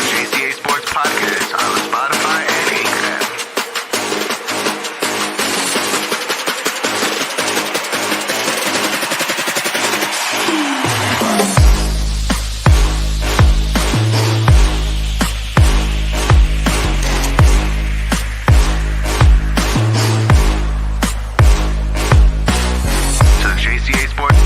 Jca Sports Podcast on Spotify and Anchor. To the Jca Sports.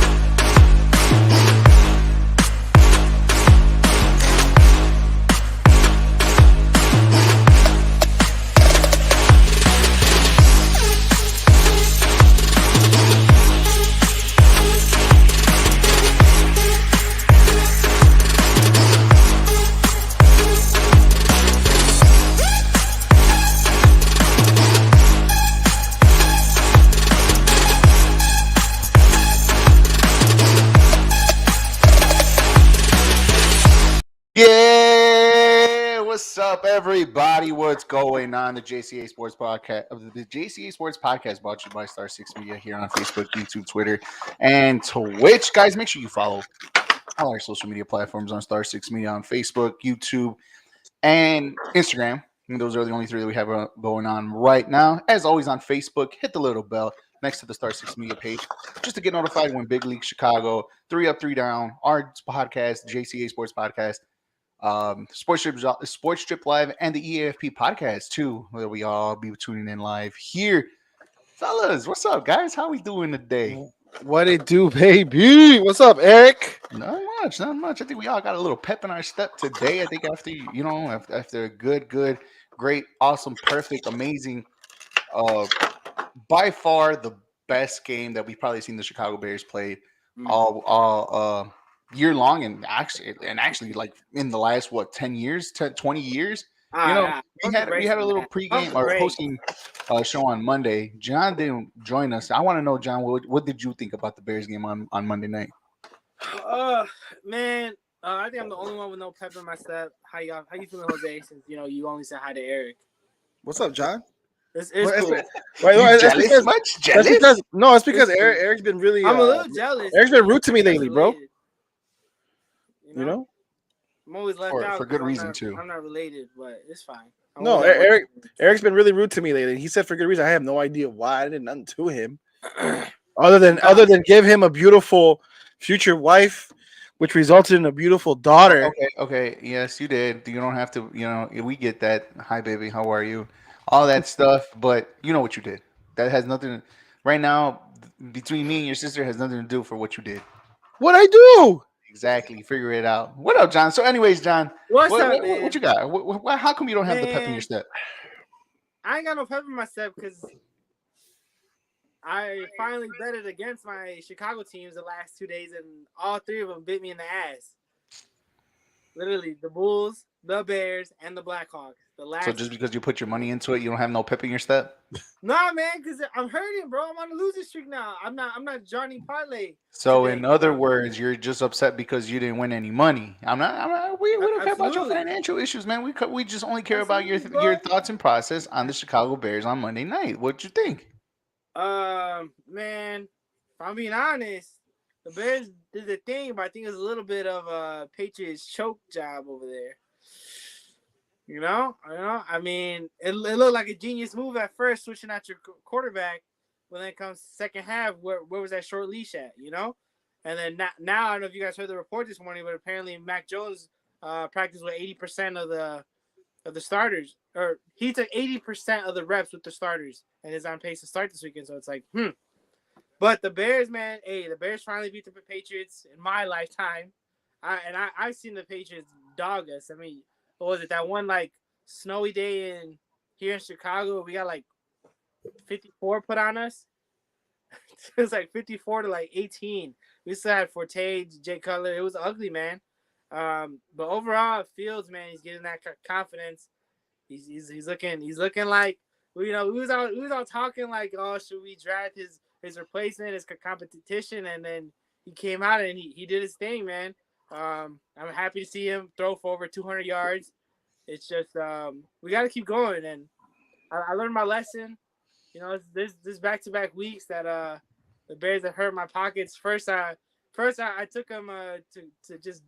Yeah, what's up, everybody? What's going on? The Jca Sports Podcast, the Jca Sports Podcast, brought to you by Star Six Media here on Facebook, YouTube, Twitter, and Twitch. Guys, make sure you follow all our social media platforms on Star Six Media on Facebook, YouTube, and Instagram. And those are the only three that we have going on right now. As always, on Facebook, hit the little bell next to the Star Six Media page just to get notified when Big League Chicago, 3 Up, 3 Down, our podcast, Jca Sports Podcast. Sports Strip Live, and the EAFP podcast too, where we all be tuning in live here. Fellas, what's up, guys? How we doing today? What it do, baby? What's up, Eric? Not much. I think we all got a little pep in our step today. I think after a good, great, awesome, perfect, amazing, by far the best game that we've probably seen the Chicago Bears play all year long, and actually like in the last 20 years. We had a little pregame or hosting show on Monday. John didn't join us. I want to know, John, what did you think about the Bears game on Monday night? Man, I think I'm the only one with no pep in my step. How you feeling, Jose? Since you only said hi to Eric. What's up, John? It's cool. Jealous much? Jealous? It's because Eric's been really. I'm a little jealous. Eric's been rude to me lately, bro. You know? I'm always left out for good reason too. I'm not related, but it's fine. Eric's been really rude to me lately. He said for good reason. I have no idea why. I did nothing to him, other than give him a beautiful future wife, which resulted in a beautiful daughter. Okay. Yes, you did. You don't have to. We get that. Hi, baby. How are you? All that stuff. But you know what you did. That has nothing. Right now, between me and your sister, has nothing to do for what you did. What I do? Exactly. Figure it out. What up, John? So, anyways, John, What's up, man? what you got? How come you don't have the pep in your step? I ain't got no pep in my step because I finally betted against my Chicago teams the last 2 days, and all three of them bit me in the ass. Literally, the Bulls, the Bears, and the Blackhawks. So just because you put your money into it, you don't have no pep in your step? Nah, man, because I'm hurting, bro. I'm on a losing streak now. I'm not Johnny Parlay. So today. in other words, you're just upset because you didn't win any money. We don't care about your financial issues, man. We just only care about your thoughts and process on the Chicago Bears on Monday night. What'd you think? Man, if I'm being honest, the Bears did the thing, but I think it's a little bit of a Patriots choke job over there. I mean, it looked like a genius move at first, switching out your quarterback. When it comes second half, where was that short leash at? And then now I don't know if you guys heard the report this morning, but apparently Mac Jones practiced with 80% of the starters, or he took 80% of the reps with the starters, and is on pace to start this weekend. So it's like, But the Bears, man, the Bears finally beat the Patriots in my lifetime. I've seen the Patriots dog us. I mean, what was it, that one like snowy day here in Chicago? We got like 54 put on us. It was like 54 to like 18. We still had Forte, Jay Cutler. It was ugly, man. But overall, Fields, man, he's getting that confidence. He's looking like we was all talking like, oh, should we draft his replacement, his competition, and then he came out and he did his thing, man. I'm happy to see him throw for over 200 yards. It's just we got to keep going, and I learned my lesson. This back-to-back weeks that the Bears have hurt my pockets. First I took them to just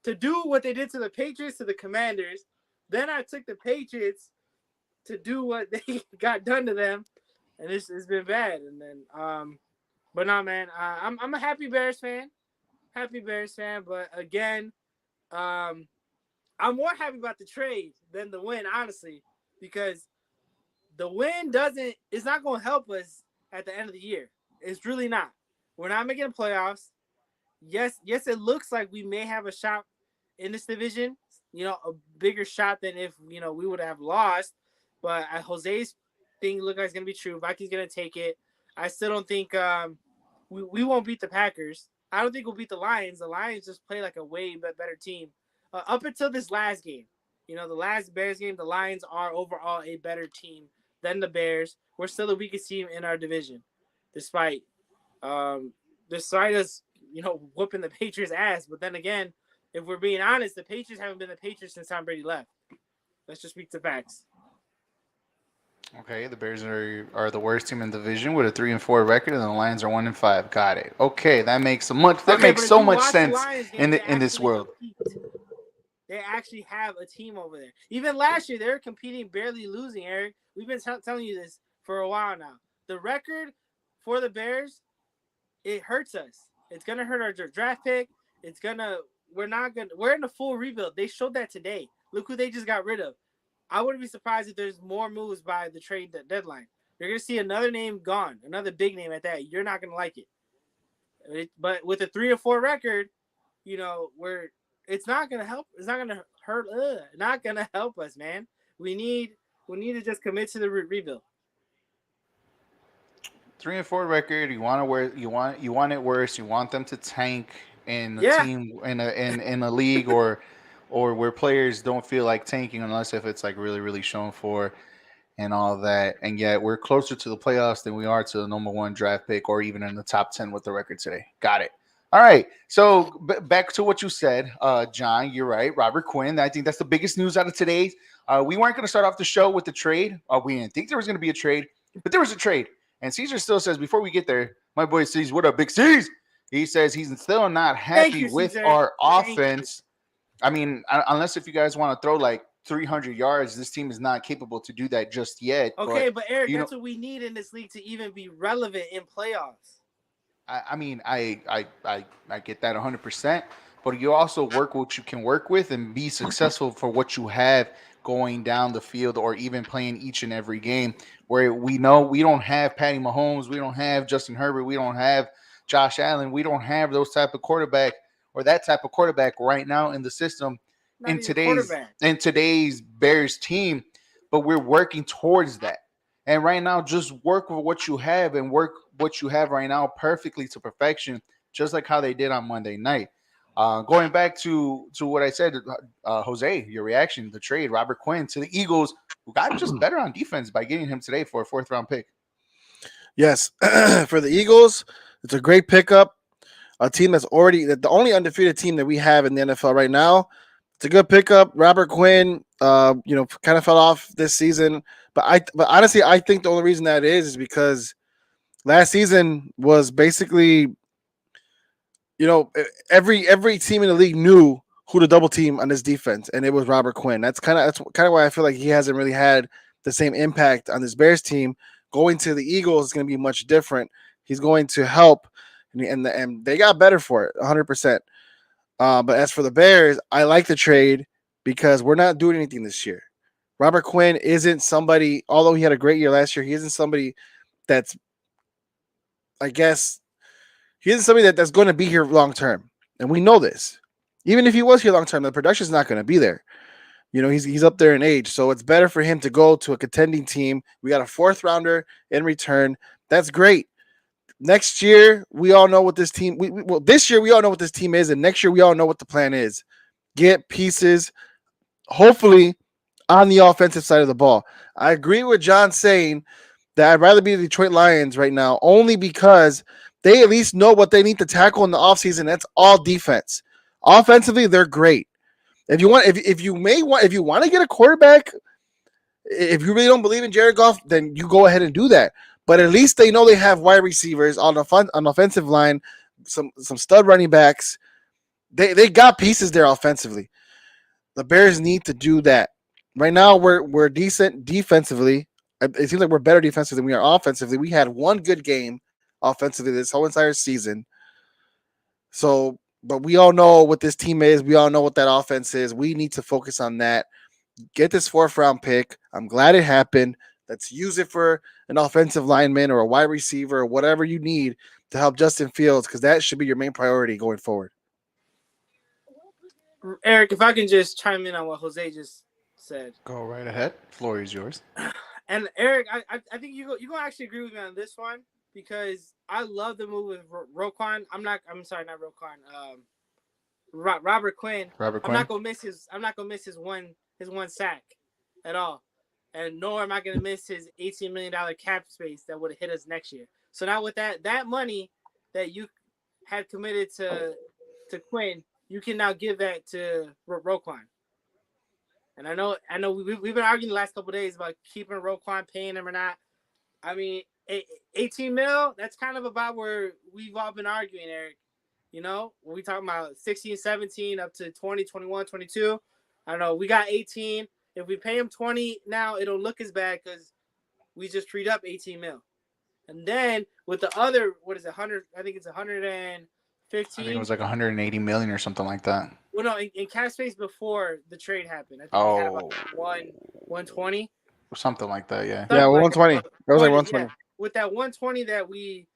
to do what they did to the Patriots, to the Commanders. Then I took the Patriots to do what they got done to them, and it's been bad. And then, but no, man, I'm a happy Bears fan, But again, I'm more happy about the trade than the win, honestly, because the win it's not going to help us at the end of the year. It's really not. We're not making the playoffs. Yes, it looks like we may have a shot in this division, a bigger shot than if, we would have lost. But Jose's thing look like it's going to be true. Vikings going to take it. I still don't think we won't beat the Packers. I don't think we'll beat the Lions. The Lions just play like a way better team. Up until this last game, the last Bears game, the Lions are overall a better team than the Bears. We're still the weakest team in our division, despite us, whooping the Patriots' ass. But then again, if we're being honest, the Patriots haven't been the Patriots since Tom Brady left. Let's just speak to facts. Okay, the Bears are the worst team in the division with a 3-4 record, and the Lions are 1-5. Got it. Okay, that makes so much sense in this world. They actually have a team over there. Even last year, they were competing, barely losing, Eric. We've been telling you this for a while now. The record for the Bears, it hurts us. It's going to hurt our draft pick. We're in a full rebuild. They showed that today. Look who they just got rid of. I wouldn't be surprised if there's more moves by the trade deadline. You're going to see another name gone, another big name at that. You're not going to like it. But with a 3-4 record, it's not going to help. It's not going to hurt. Not going to help us, man. We need to just commit to the rebuild. 3-4 record. You want it worse. You want them to tank in the team in a league or where players don't feel like tanking unless if it's like really really shown for and all that. And yet we're closer to the playoffs than we are to the number 1 draft pick or even in the top 10 with the record today. Got it. All right. So back to what you said, John. You're right. Robert Quinn. I think that's the biggest news out of today. We weren't going to start off the show with the trade. We didn't think there was going to be a trade, but there was a trade. And Caesar still says, before we get there, my boy C's, what up, Big C's? He says he's still not happy with our offense. I mean, unless if you guys want to throw like 300 yards, this team is not capable to do that just yet. Okay, but Eric, that's what we need in this league to even be relevant in playoffs. I mean, I get that 100%, but you also work what you can work with and be successful for what you have going down the field or even playing each and every game where we know we don't have Patty Mahomes, we don't have Justin Herbert, we don't have Josh Allen, we don't have those type of quarterback or that type of quarterback right now in the system in today's Bears team, but we're working towards that. And right now, just work with what you have and work what you have right now perfectly to perfection, just like how they did on Monday night. Going back to what I said, Jose, your reaction, the trade, Robert Quinn to the Eagles, who got just better on defense by getting him today for a 4th-round pick. Yes, for the Eagles, it's a great pickup. A team that's the only undefeated team that we have in the NFL right now. It's a good pickup. Robert Quinn, kind of fell off this season, but honestly, I think the only reason that is because last season was basically, every team in the league knew who to double team on this defense, and it was Robert Quinn. That's kind of why I feel like he hasn't really had the same impact on this Bears team. Going to the Eagles is going to be much different. He's going to help, and they got better for it, 100%. But as for the Bears, I like the trade because we're not doing anything this year. Robert Quinn isn't somebody, although he had a great year last year, he isn't somebody that's, that's going to be here long term. And we know this. Even if he was here long term, the production is not going to be there. He's up there in age. So it's better for him to go to a contending team. We got a 4th-rounder in return. That's great. Next year, we all know what this team this year we all know what this team is, and next year we all know what the plan is. Get pieces, hopefully, on the offensive side of the ball. I agree with John saying that I'd rather be the Detroit Lions right now, only because they at least know what they need to tackle in the offseason. That's all defense. Offensively, they're great. If you want to get a quarterback, if you really don't believe in Jared Goff, then you go ahead and do that. But at least they know they have wide receivers on offensive line, some stud running backs. they got pieces there offensively. The Bears need to do that. Right now, we're decent defensively. It seems like we're better defensively than we are offensively. We had one good game offensively this whole entire season. So, but we all know what this team is. We all know what that offense is. We need to focus on that. Get this 4th round pick. I'm glad it happened. Let's use it for an offensive lineman or a wide receiver or whatever you need to help Justin Fields, because that should be your main priority going forward. Eric, if I can just chime in on what Jose just said. Go right ahead. Floor is yours. And Eric, I think you're gonna actually agree with me on this one, because I love the move with Roquan. I'm sorry, not Roquan. Robert Quinn. Robert I'm Quinn. not gonna miss his one sack at all, and nor am I gonna miss his $18 million cap space that would have hit us next year. So now with that money that you had committed to Quinn, you can now give that to Roquan. And I know we've been arguing the last couple of days about keeping Roquan, paying him or not. I mean, 18 mil, that's kind of about where we've all been arguing, Eric. You know, when we talking about 16, 17 up to 20, 21, 22. I don't know. We got 18. If we pay him 20 now, it'll look as bad because we just freed up 18 mil. And then with the other, what is it, 100? I think it's 115. I think it was like 180 million or something like that. Well, no, in cap space before the trade happened. I think we had about 120. Something like that, yeah. Yeah, 120. That was like 120. Yeah. With that 120 that we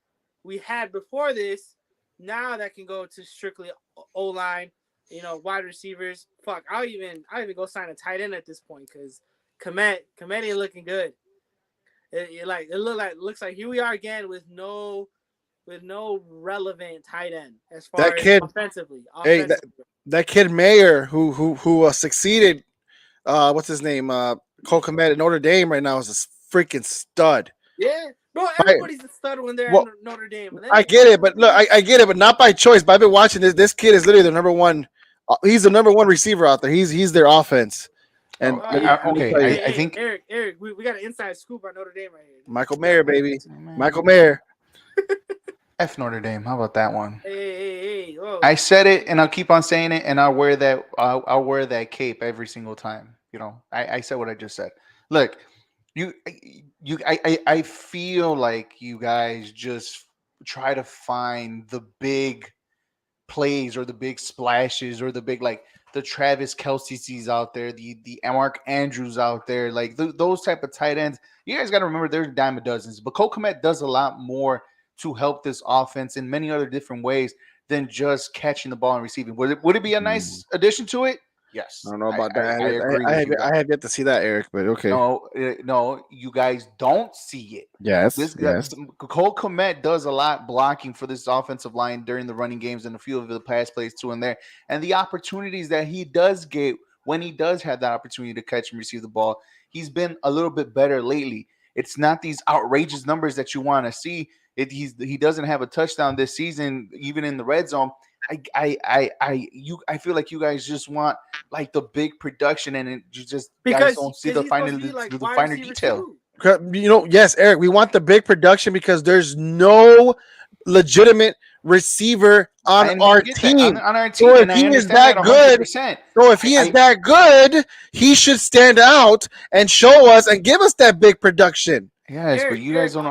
had before this, now that can go to strictly O-line, you know, wide receivers. Fuck, I'll even go sign a tight end at this point because Komet ain't looking good. It looks like here we are again with no relevant tight end as far That as kid, offensively. Hey, that kid Mayer who succeeded. What's his name? Cole Kmet at Notre Dame right now is a freaking stud. Yeah, bro. Everybody's a stud when they're at Notre Dame. I get it, but look, I get it, but not by choice. But I've been watching this. This kid is literally the number one. He's the number one receiver out there. He's their offense. And okay, I think Eric, we got an inside scoop on Notre Dame right here. Michael Mayer, baby, Michael Mayer. F Notre Dame. How about that one? Hey. Whoa. I said it, and I'll keep on saying it, and I'll wear that cape every single time. You know, I said what I just said. Look, I feel like you guys just try to find the big plays or the big splashes or the big, like the Travis Kelce's out there, the Mark Andrews out there, like those type of tight ends. You guys got to remember there's a dime a dozen, but Cole Kmet does a lot more to help this offense in many other different ways than just catching the ball and receiving. Would it be a nice addition to it? Yes. I don't know about that. I agree. I have yet to see that, Eric, but okay. No, you guys don't see it. Yes. Cole Kmet does a lot blocking for this offensive line during the running games and a few of the pass plays too and there. And the opportunities that he does get when he does have that opportunity to catch and receive the ball, he's been a little bit better lately. It's not these outrageous numbers that you want to see. He doesn't have a touchdown this season, even in the red zone. I feel like you guys just want like the big production, and you just guys don't see the finer detail. You know, yes, Eric, we want the big production because there's no legitimate receiver on our team. So if he is that good, that good, he should stand out and show us and give us that big production. Yes, but you guys don't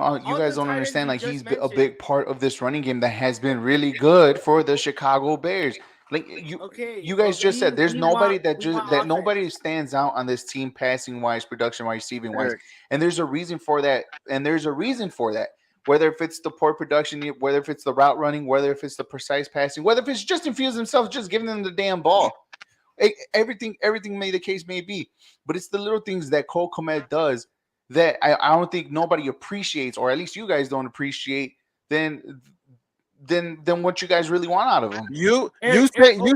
understand. Like, he's a big part of this running game that has been really good for the Chicago Bears. Like you guys just said, there's nobody nobody stands out on this team, passing wise, production wise, receiving wise, and there's a reason for that. Whether if it's the poor production, whether if it's the route running, whether if it's the precise passing, whether if it's just infused himself, just giving them the damn ball. Everything may the case may be, but it's the little things that Cole Kmet does that I don't think nobody appreciates, or at least you guys don't appreciate, then what you guys really want out of him. You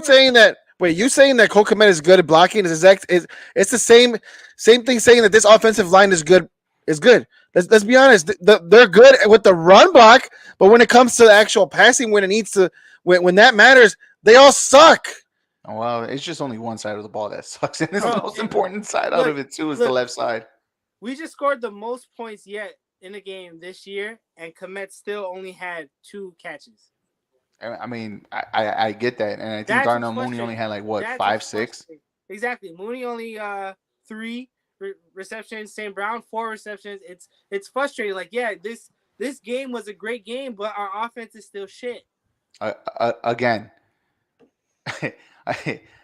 saying that Cole Kmet is good at blocking it's the same thing saying that this offensive line is good. Let's be honest. They're good with the run block, but when it comes to the actual passing, when that matters, they all suck. Oh, well, it's just only one side of the ball that sucks, and it's the most important side out of it too is the left side. We just scored the most points yet in a game this year, and Kmet still only had 2 catches. I mean, I get that, and I think That's what's Darnell Mooney only frustrating. had like what That's 5, what's 6. frustrating. Exactly. Mooney only 3 receptions. St. Brown 4 receptions. It's frustrating. Like, yeah, this game was a great game, but our offense is still shit. Again,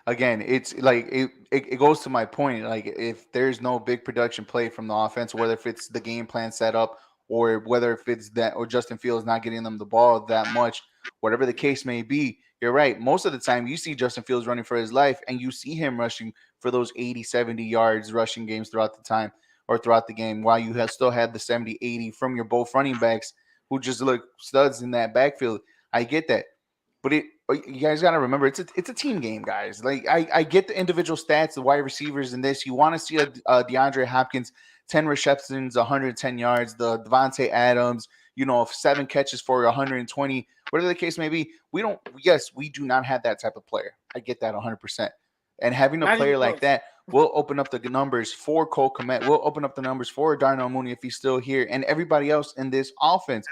again, it's like it goes to my point. Like, if there's no big production play from the offense, whether if it's the game plan set up or whether if it's that or Justin Fields not getting them the ball that much, whatever the case may be, you're right. Most of the time you see Justin Fields running for his life and you see him rushing for those 80, 70 yards rushing games throughout the time or throughout the game, while you have still had the 70, 80 from your both running backs who just look studs in that backfield. I get that. But you guys got to remember, it's a team game, guys. Like, I get the individual stats, the wide receivers in this. You want to see a DeAndre Hopkins, 10 receptions, 110 yards, the Devontae Adams, 7 catches for 120, whatever the case may be. We do not have that type of player. I get that 100%. And having a Not player even like close. that will open up the numbers for Cole Kmet, will open up the numbers for Darnell Mooney if he's still here, and everybody else in this offense.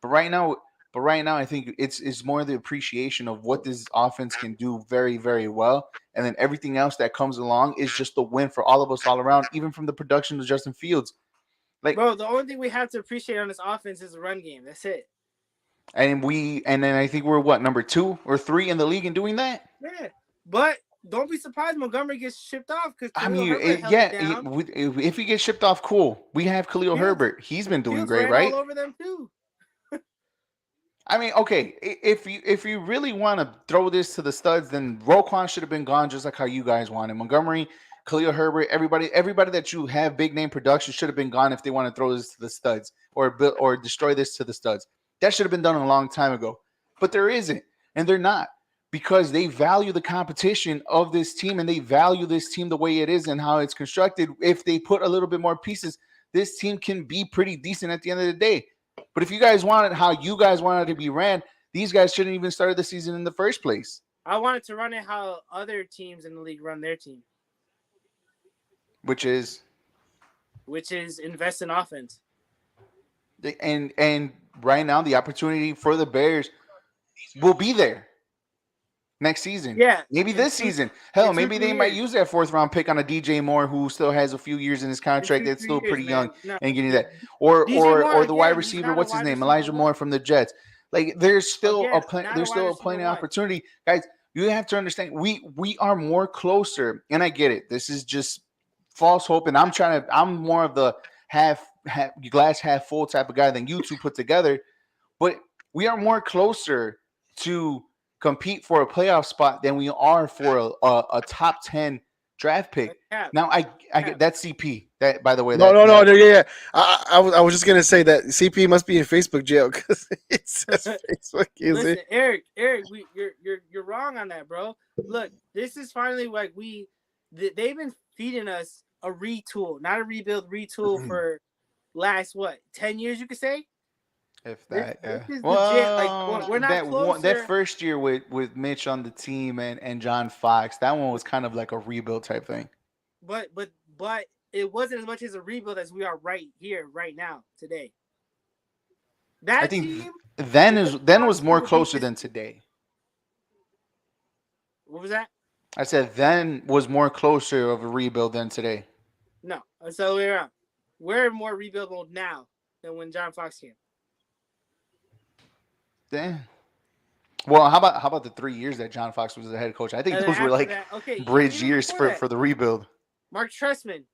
But right now, I think it's more the appreciation of what this offense can do very, very well. And then everything else that comes along is just a win for all of us all around, even from the production of Justin Fields. Like, Bro, the only thing we have to appreciate on this offense is the run game. That's it. and then I think we're what, number 2 or 3 in the league in doing that? Yeah. But don't be surprised Montgomery gets shipped off because I mean, if he gets shipped off, cool. We have Khalil Herbert. He's been doing great, right? All over them too. I mean, okay, if you really want to throw this to the studs, then Roquan should have been gone, just like how you guys wanted. Montgomery, Khalil Herbert, everybody that you have big name production should have been gone if they want to throw this to the studs or destroy this to the studs. That should have been done a long time ago, but there isn't, and they're not, because they value the competition of this team and they value this team the way it is and how it's constructed. If they put a little bit more pieces, this team can be pretty decent at the end of the day. But if you guys wanted how you guys wanted to be ran, these guys shouldn't even start the season in the first place. I wanted to run it how other teams in the league run their team. Which is invest in offense. And right now the opportunity for the Bears will be there next season. Yeah. Maybe this season. Hell, maybe they might use that 4th round pick on a DJ Moore who still has a few years in his contract that's still pretty young and getting that. Or the wide receiver, what's his name? Elijah Moore from the Jets. Like, there's still a plenty of opportunity. Guys, you have to understand, we are more closer, and I get it. This is just false hope, and I'm more of the half glass half full type of guy than you two put together, but we are more closer to compete for a playoff spot than we are for a top 10 draft pick. Now I get that's CP. That, by the way, no. Yeah. I was just gonna say that CP must be in Facebook jail because it says Facebook user. Listen, Eric, you're wrong on that, bro. Look, this is finally like they've been feeding us a retool, not a rebuild, retool for last 10 years, you could say. If that, yeah. Well, like, we're not that first year with Mitch on the team and John Fox, that one was kind of like a rebuild type thing. But it wasn't as much as a rebuild as we are right here, right now, today. I think then was more closer than today. What was that? I said then was more closer of a rebuild than today. No, it's the other way around. We're more rebuild mode now than when John Fox came. Damn. Well, how about the 3 years that John Fox was the head coach? I think those were like bridge years for the rebuild. Mark Trestman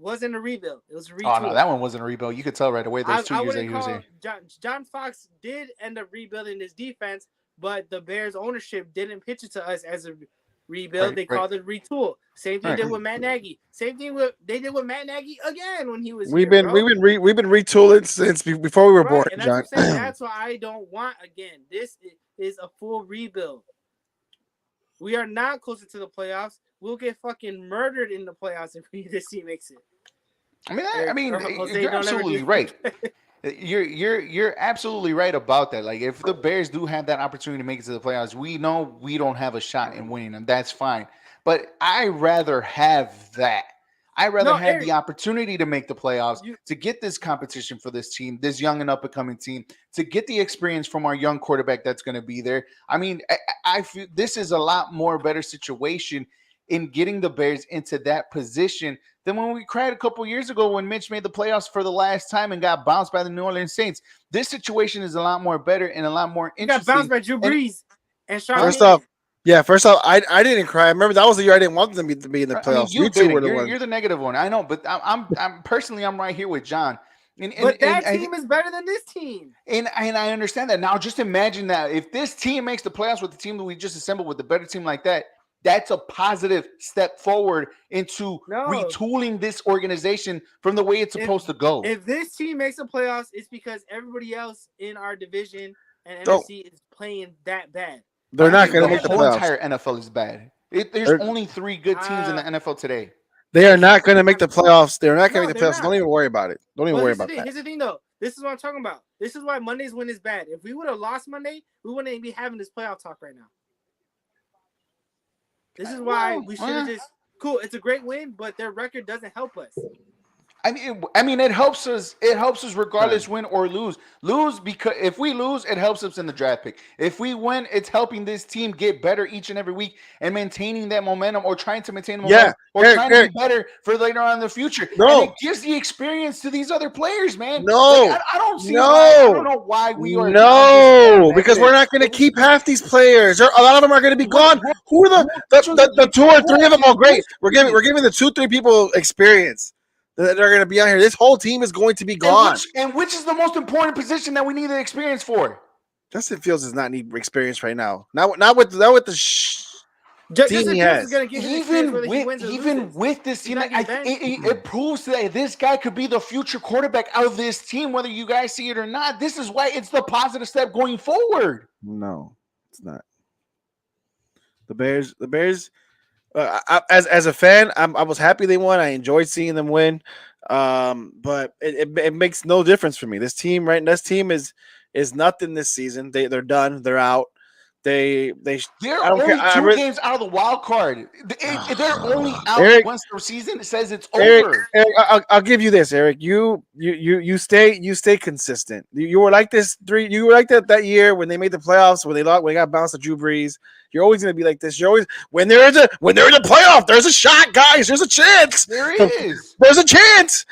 wasn't a rebuild; it was a retool. Oh no, that one wasn't a rebuild. You could tell right away. Those 2 years that he was here. John Fox did end up rebuilding his defense, but the Bears ownership didn't pitch it to us as a rebuild. They called it retool. Same thing did with Matt Nagy. Same thing they did with Matt Nagy again when he was. We've been retooling since before we were born, and John. That's what I don't want again. This is a full rebuild. We are not closer to the playoffs. We'll get fucking murdered in the playoffs if this team makes it. I mean, you're absolutely right. You're absolutely right about that. Like, if the Bears do have that opportunity to make it to the playoffs, we know we don't have a shot in winning them. That's fine. But I rather have that. I'd rather No, have Eric, the opportunity to make the playoffs, you- to get this competition for this team, this young and up and coming team, to get the experience from our young quarterback that's going to be there. I mean, I feel this is a lot more better situation in getting the Bears into that position than when we cried a couple years ago when Mitch made the playoffs for the last time and got bounced by the New Orleans Saints. This situation is a lot more better and a lot more you got interesting. bounced by Drew Brees and Sean First Payton. off, I didn't cry. I remember that was the year I didn't want them to be in the playoffs. I mean, you two were the you're, ones. you're the negative one. I know, but I'm personally I'm right here with John. But that team is better than this team. And I understand that. Now, just imagine that if this team makes the playoffs with the team that we just assembled with a better team like that, that's a positive step forward into retooling this organization from the way it's supposed to go. If this team makes the playoffs, it's because everybody else in our division and NFC is playing that bad. They're not going to make the whole playoffs. entire NFL is bad. There's only 3 good teams in the NFL today. They are not going to make the playoffs. They're not going to make the they're playoffs. not. Don't even worry about it. Don't even worry about that. Here's the thing, though. This is what I'm talking about. This is why Monday's win is bad. If we would have lost Monday, we wouldn't even be having this playoff talk right now. This is why we should have just cool. It's a great win, but their record doesn't help us. I mean, it helps us. It helps us regardless, win or lose. Lose because if we lose, it helps us in the draft pick. If we win, it's helping this team get better each and every week and maintaining that momentum or trying to maintain momentum or trying to be better for later on in the future. No, and it gives the experience to these other players, man. No, like, I don't see. I don't know why we are. No, because we're not going to keep half these players. A lot of them are going to be gone. Who are the 2 or 3 of them? Oh, great. We're giving the 2-3 people experience. That are going to be on here. This whole team is going to be gone. And which is the most important position that we need the experience for? Justin Fields does not need experience right now. Not with the team he has. Even with this team, it proves that this guy could be the future quarterback of this team, whether you guys see it or not. This is why it's the positive step going forward. No, it's not. The Bears. As a fan, I was happy they won. I enjoyed seeing them win, but it makes no difference for me. This team is nothing this season. They're done. They're out. They're only 2 games out of the wild card. They're only out once the season says it's over. Eric, I'll give you this, Eric. You stay consistent. You were like this You were like that year when they made the playoffs when they got bounced to Drew Brees. You're always going to be like this. You're always when they're in the playoff. There's a shot, guys. There's a chance. There is. There's a chance.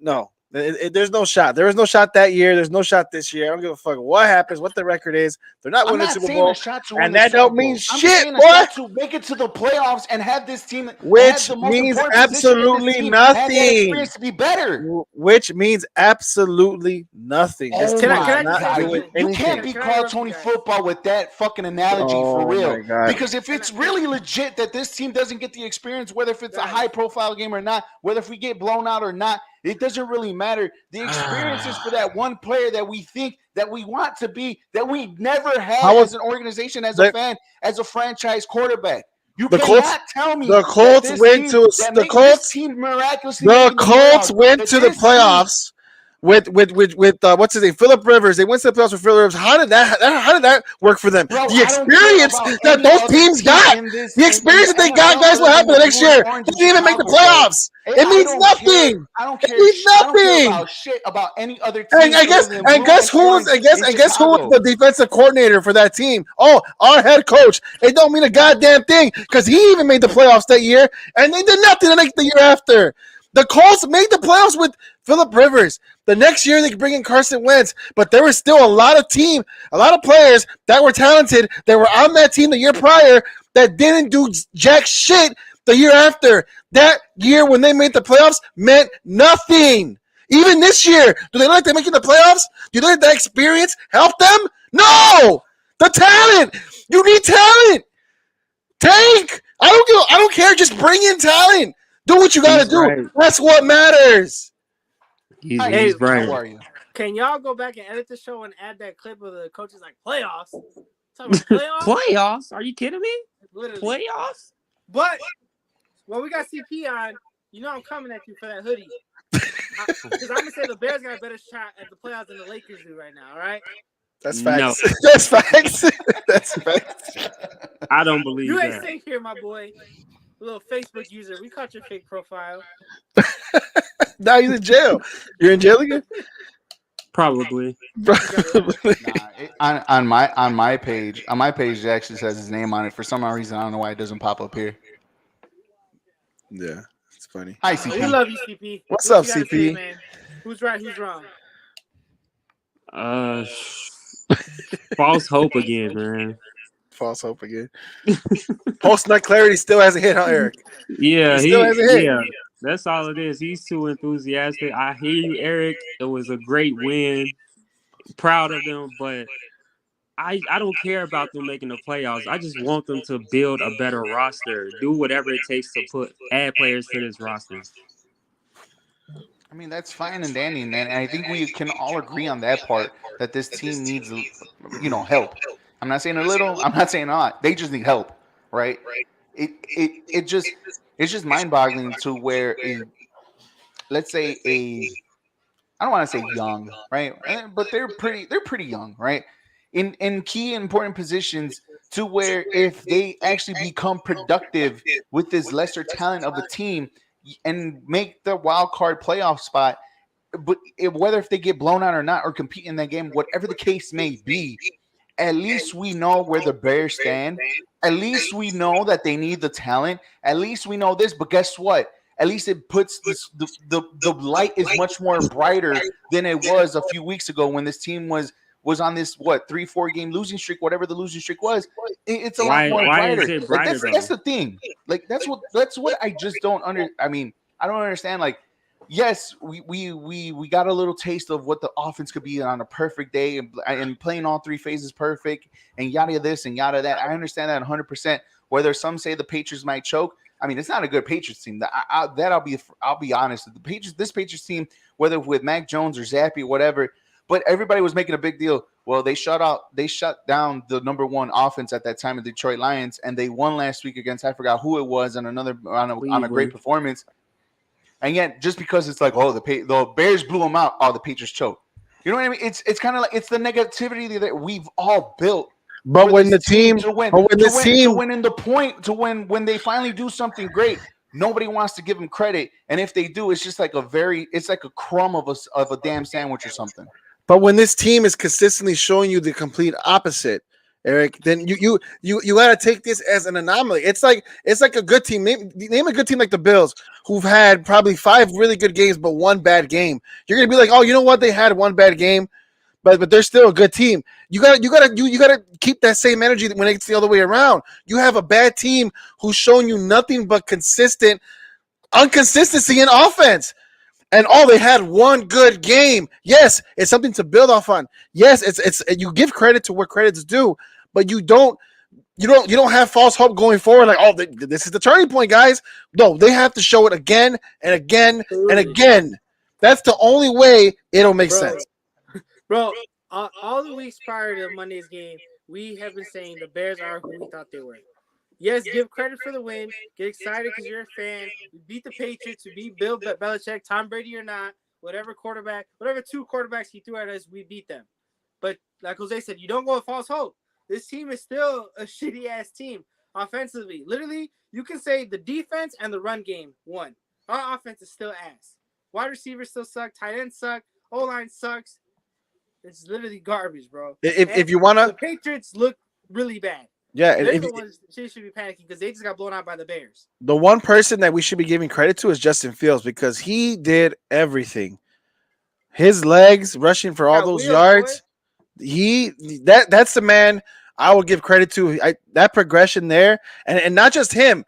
No. There's no shot. There was no shot that year. There's no shot this year. I don't give a fuck what happens, what the record is. They're not winning the Super Bowl, and that don't mean shit, boy. To make it to the playoffs and have this team, which means absolutely nothing. To be better, which means absolutely nothing. You can't be called Tony Football with that fucking analogy for real. Because if it's really legit that this team doesn't get the experience, whether if it's a high-profile game or not, whether if we get blown out or not. It doesn't really matter. The experience is for that one player that we think that we want to be, that we never had as an organization, as a fan, as a franchise quarterback. You cannot tell me the Colts went to the Colts went to the playoffs with what's his name, Phillip Rivers. They went to the playoffs with Phillip Rivers. How did that work for them? Bro, the experience that those teams got, the experience that they got, guys, what happened the next year? They didn't even make the playoffs. It means nothing. I don't care. It means nothing. About shit about any other team. And guess who was the defensive coordinator for that team? Oh, our head coach. It don't mean a goddamn thing because he even made the playoffs that year, and they did nothing the year after. The Colts made the playoffs with Phillip Rivers. The next year they could bring in Carson Wentz, but there was still a lot of players that were talented that were on that team the year prior that didn't do jack shit the year after. That year when they made the playoffs meant nothing. Even this year, do they like they're making the playoffs? Do they let that experience help them? No! The talent! You need talent! Tank! I don't care, just bring in talent. Do what you gotta do. Right. That's what matters. He's right. How are you? Can y'all go back and edit the show and add that clip of the coaches like playoffs? Talking about playoffs? Playoffs? Are you kidding me? Literally. Playoffs? But when we got CP on, you know I'm coming at you for that hoodie. Because I'm gonna say the Bears got a better shot at the playoffs than the Lakers do right now. All right. That's facts. No. That's facts. That's facts. I don't believe you that. ain't safe here, my boy. little Facebook user. We caught your fake profile. Now he's in jail. You're in jail again? Probably. Probably. On my page, it actually says his name on it. For some reason, I don't know why it doesn't pop up here. Yeah, it's funny. Hi, We CP. love you, CP. What's What up, you gotta CP? say, man? Who's right? Who's wrong? False hope again, man. False hope again. Post nut clarity still hasn't hit, huh, Eric? Yeah, He still hasn't hit. yeah. That's all it is. He's too enthusiastic. I hear you, Eric. It was a great win. Proud of them, but I don't care about them making the playoffs. I just want them to build a better roster. Do whatever it takes to add players to this roster. I mean, that's fine and dandy, man. And I think we can all agree on that part that this team needs, help. I'm not saying a little. I'm not saying a lot. They just need help, right? It's just mind-boggling to where let's say I don't want to say young, right? But they're pretty young, right? In key important positions to where if they actually become productive with this lesser talent of a team and make the wild card playoff spot, but whether if they get blown out or not or compete in that game, whatever the case may be, at least we know where the Bears stand. At least we know that they need the talent. At least we know this. But guess what? At least it puts the light is much more brighter than it was a few weeks ago when this team was on this 3-4 game losing streak, whatever the losing streak was. It's a lot more brighter. Is it brighter, That's the thing. Like that's what I just don't I mean, I don't understand. Like, yes, we got a little taste of what the offense could be on a perfect day and playing all three phases perfect and yada this and yada that. I understand that 100%. Whether some say the Patriots might choke, I mean, it's not a good Patriots team. I'll be honest. This Patriots team, whether with Mac Jones or Zappy or whatever, but everybody was making a big deal. Well, they shut down the number one offense at that time of the Detroit Lions, and they won last week against I forgot who it was on a great performance. And yet, just because it's like, the Bears blew them out, the Patriots choked. You know what I mean? It's kind of like it's the negativity that we've all built. But when the team, when they finally do something great, nobody wants to give them credit, and if they do, it's just like it's like a crumb of a damn sandwich or something. But when this team is consistently showing you the complete opposite, Eric, then you got to take this as an anomaly. It's like a good team. Name a good team like the Bills, who've had probably 5 really good games but one bad game. You're gonna be like, oh, you know what? They had one bad game, but they're still a good team. You gotta keep that same energy when it's the other way around. You have a bad team who's showing you nothing but inconsistency in offense. And they had one good game. Yes, it's something to build off on. Yes, it's you give credit to where credit's due, but you don't have false hope going forward. Like, this is the turning point, guys. No, they have to show it again and again and again. That's the only way it'll make sense. Bro, all the weeks prior to Monday's game, we have been saying the Bears are who we thought they were. Yes, give credit for the win. Get excited because you're a fan. We beat the Patriots. We beat Bill Belichick, Tom Brady or not, whatever 2 quarterbacks he threw at us, we beat them. But like Jose said, you don't go with false hope. This team is still a shitty-ass team offensively. Literally, you can say the defense and the run game won. Our offense is still ass. Wide receivers still suck. Tight ends suck. O-line sucks. It's literally garbage, bro. If you want to... The Patriots look really bad. Yeah, they're the ones she should be panicking because they just got blown out by the Bears. The one person that we should be giving credit to is Justin Fields because he did everything. His legs rushing for all those yards. That's the man I will give credit to. That progression there, and not just him.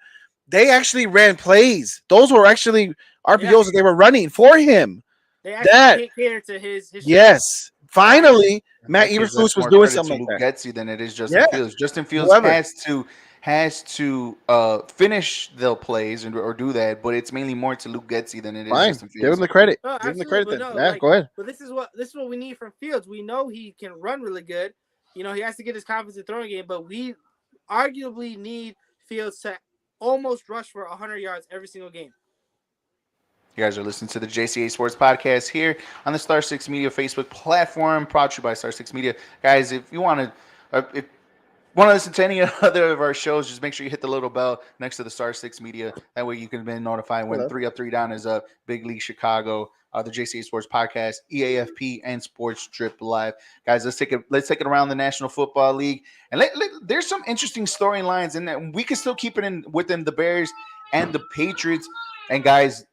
They actually ran plays. Those were actually RPOs that they were running for him. They actually catered to his yes. Finally, Matt Eberflus was doing something like Luke that. Getsy than it is Justin Fields. Justin Fields has to finish the plays or do that, but it's mainly more to Luke Getsy than it is Justin Fields. Give him the credit. Oh, give him the credit. Go ahead. But this is what we need from Fields. We know he can run really good. He has to get his confidence in throwing game, but we arguably need Fields to almost rush for 100 yards every single game. You guys are listening to the Jca Sports Podcast here on the Star 6 Media Facebook platform, brought to you by Star 6 Media. Guys, if you want to, Want to listen to any other of our shows, just make sure you hit the little bell next to the Star 6 Media. That way you can be notified when Hello. 3 Up, 3 Down is up, Big League Chicago, the JCA Sports Podcast, EAFP, and Sports Trip Live. Guys, let's take it around the National Football League. And there's some interesting storylines in that. We can still keep it in within the Bears and the Patriots. And guys,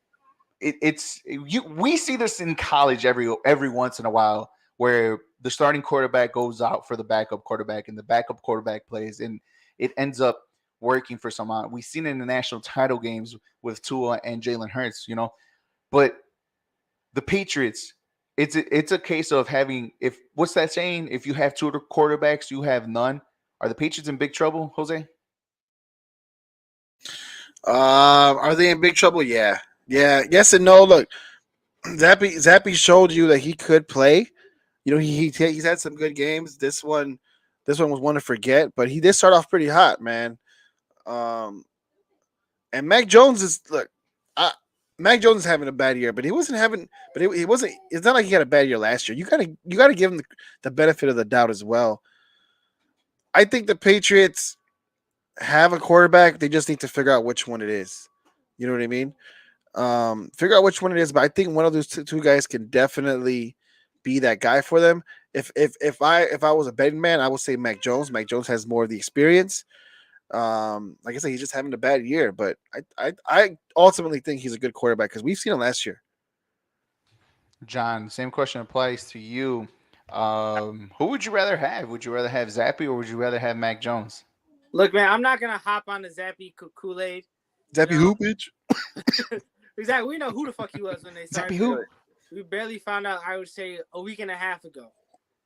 we see this in college every once in a while, where the starting quarterback goes out for the backup quarterback and the backup quarterback plays, and it ends up working for someone. We've seen it in the national title games with Tua and Jalen Hurts, but the Patriots, it's a case of having, what's that saying? If you have two quarterbacks, you have none. Are the Patriots in big trouble, Jose? Are they in big trouble? Yeah. Yes and no. Look, Zappy showed you that he could play. He's had some good games. This one was one to forget, but he did start off pretty hot, man. And Mac Jones Mac Jones is having a bad year, but he wasn't having. But he wasn't. It's not like he had a bad year last year. You gotta give him the benefit of the doubt as well. I think the Patriots have a quarterback. They just need to figure out which one it is. You know what I mean? Figure out which one it is. But I think one of those two guys can definitely be that guy for them. If I was a betting man, I would say Mac Jones. Mac Jones has more of the experience. Like I said, he's just having a bad year, but I ultimately think he's a good quarterback because we've seen him last year. John, same question applies to you. Who would you rather have? Would you rather have Zappy or would you rather have Mac Jones? Look, man, I'm not gonna hop on the Zappy Kool-Aid. Zappy who, bitch? Exactly. We know who the fuck he was when they started. Zappy who? We barely found out, I would say, a week and a half ago.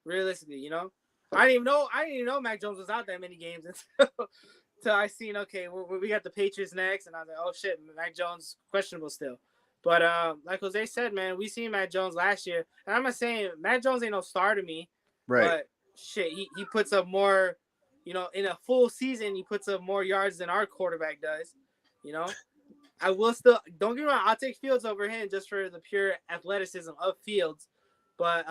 Realistically, I didn't even know Mac Jones was out that many games until I seen, okay, we got the Patriots next, and I was like, oh shit, Mac Jones questionable still. But like Jose said, man, we seen Mac Jones last year, and I'm not saying Mac Jones ain't no star to me, Right? But shit, he puts up more, in a full season, he puts up more yards than our quarterback does. I will still, don't get me wrong, I'll take Fields over him just for the pure athleticism of Fields. But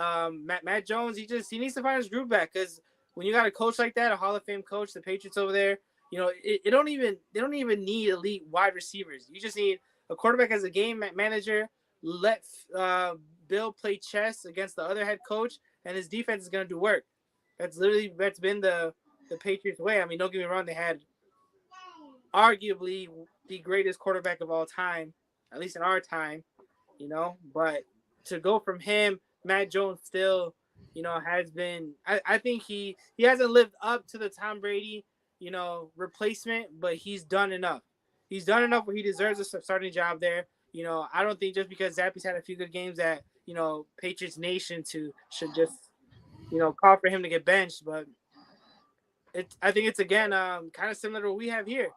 Matt Jones, he needs to find his groove back, because when you got a coach like that, a Hall of Fame coach, the Patriots over there, they don't even need elite wide receivers. You just need a quarterback as a game manager. Let Bill play chess against the other head coach, and his defense is gonna do work. That's been the Patriots way. I mean, don't get me wrong, they had arguably the greatest quarterback of all time, at least in our time, but to go from him, Matt Jones still, has been, I think he hasn't lived up to the Tom Brady, replacement, but he's done enough. He's done enough where he deserves a starting job there. I don't think just because Zappy's had a few good games that, Patriots Nation should just, call for him to get benched, but I think it's, again, kind of similar to what we have here.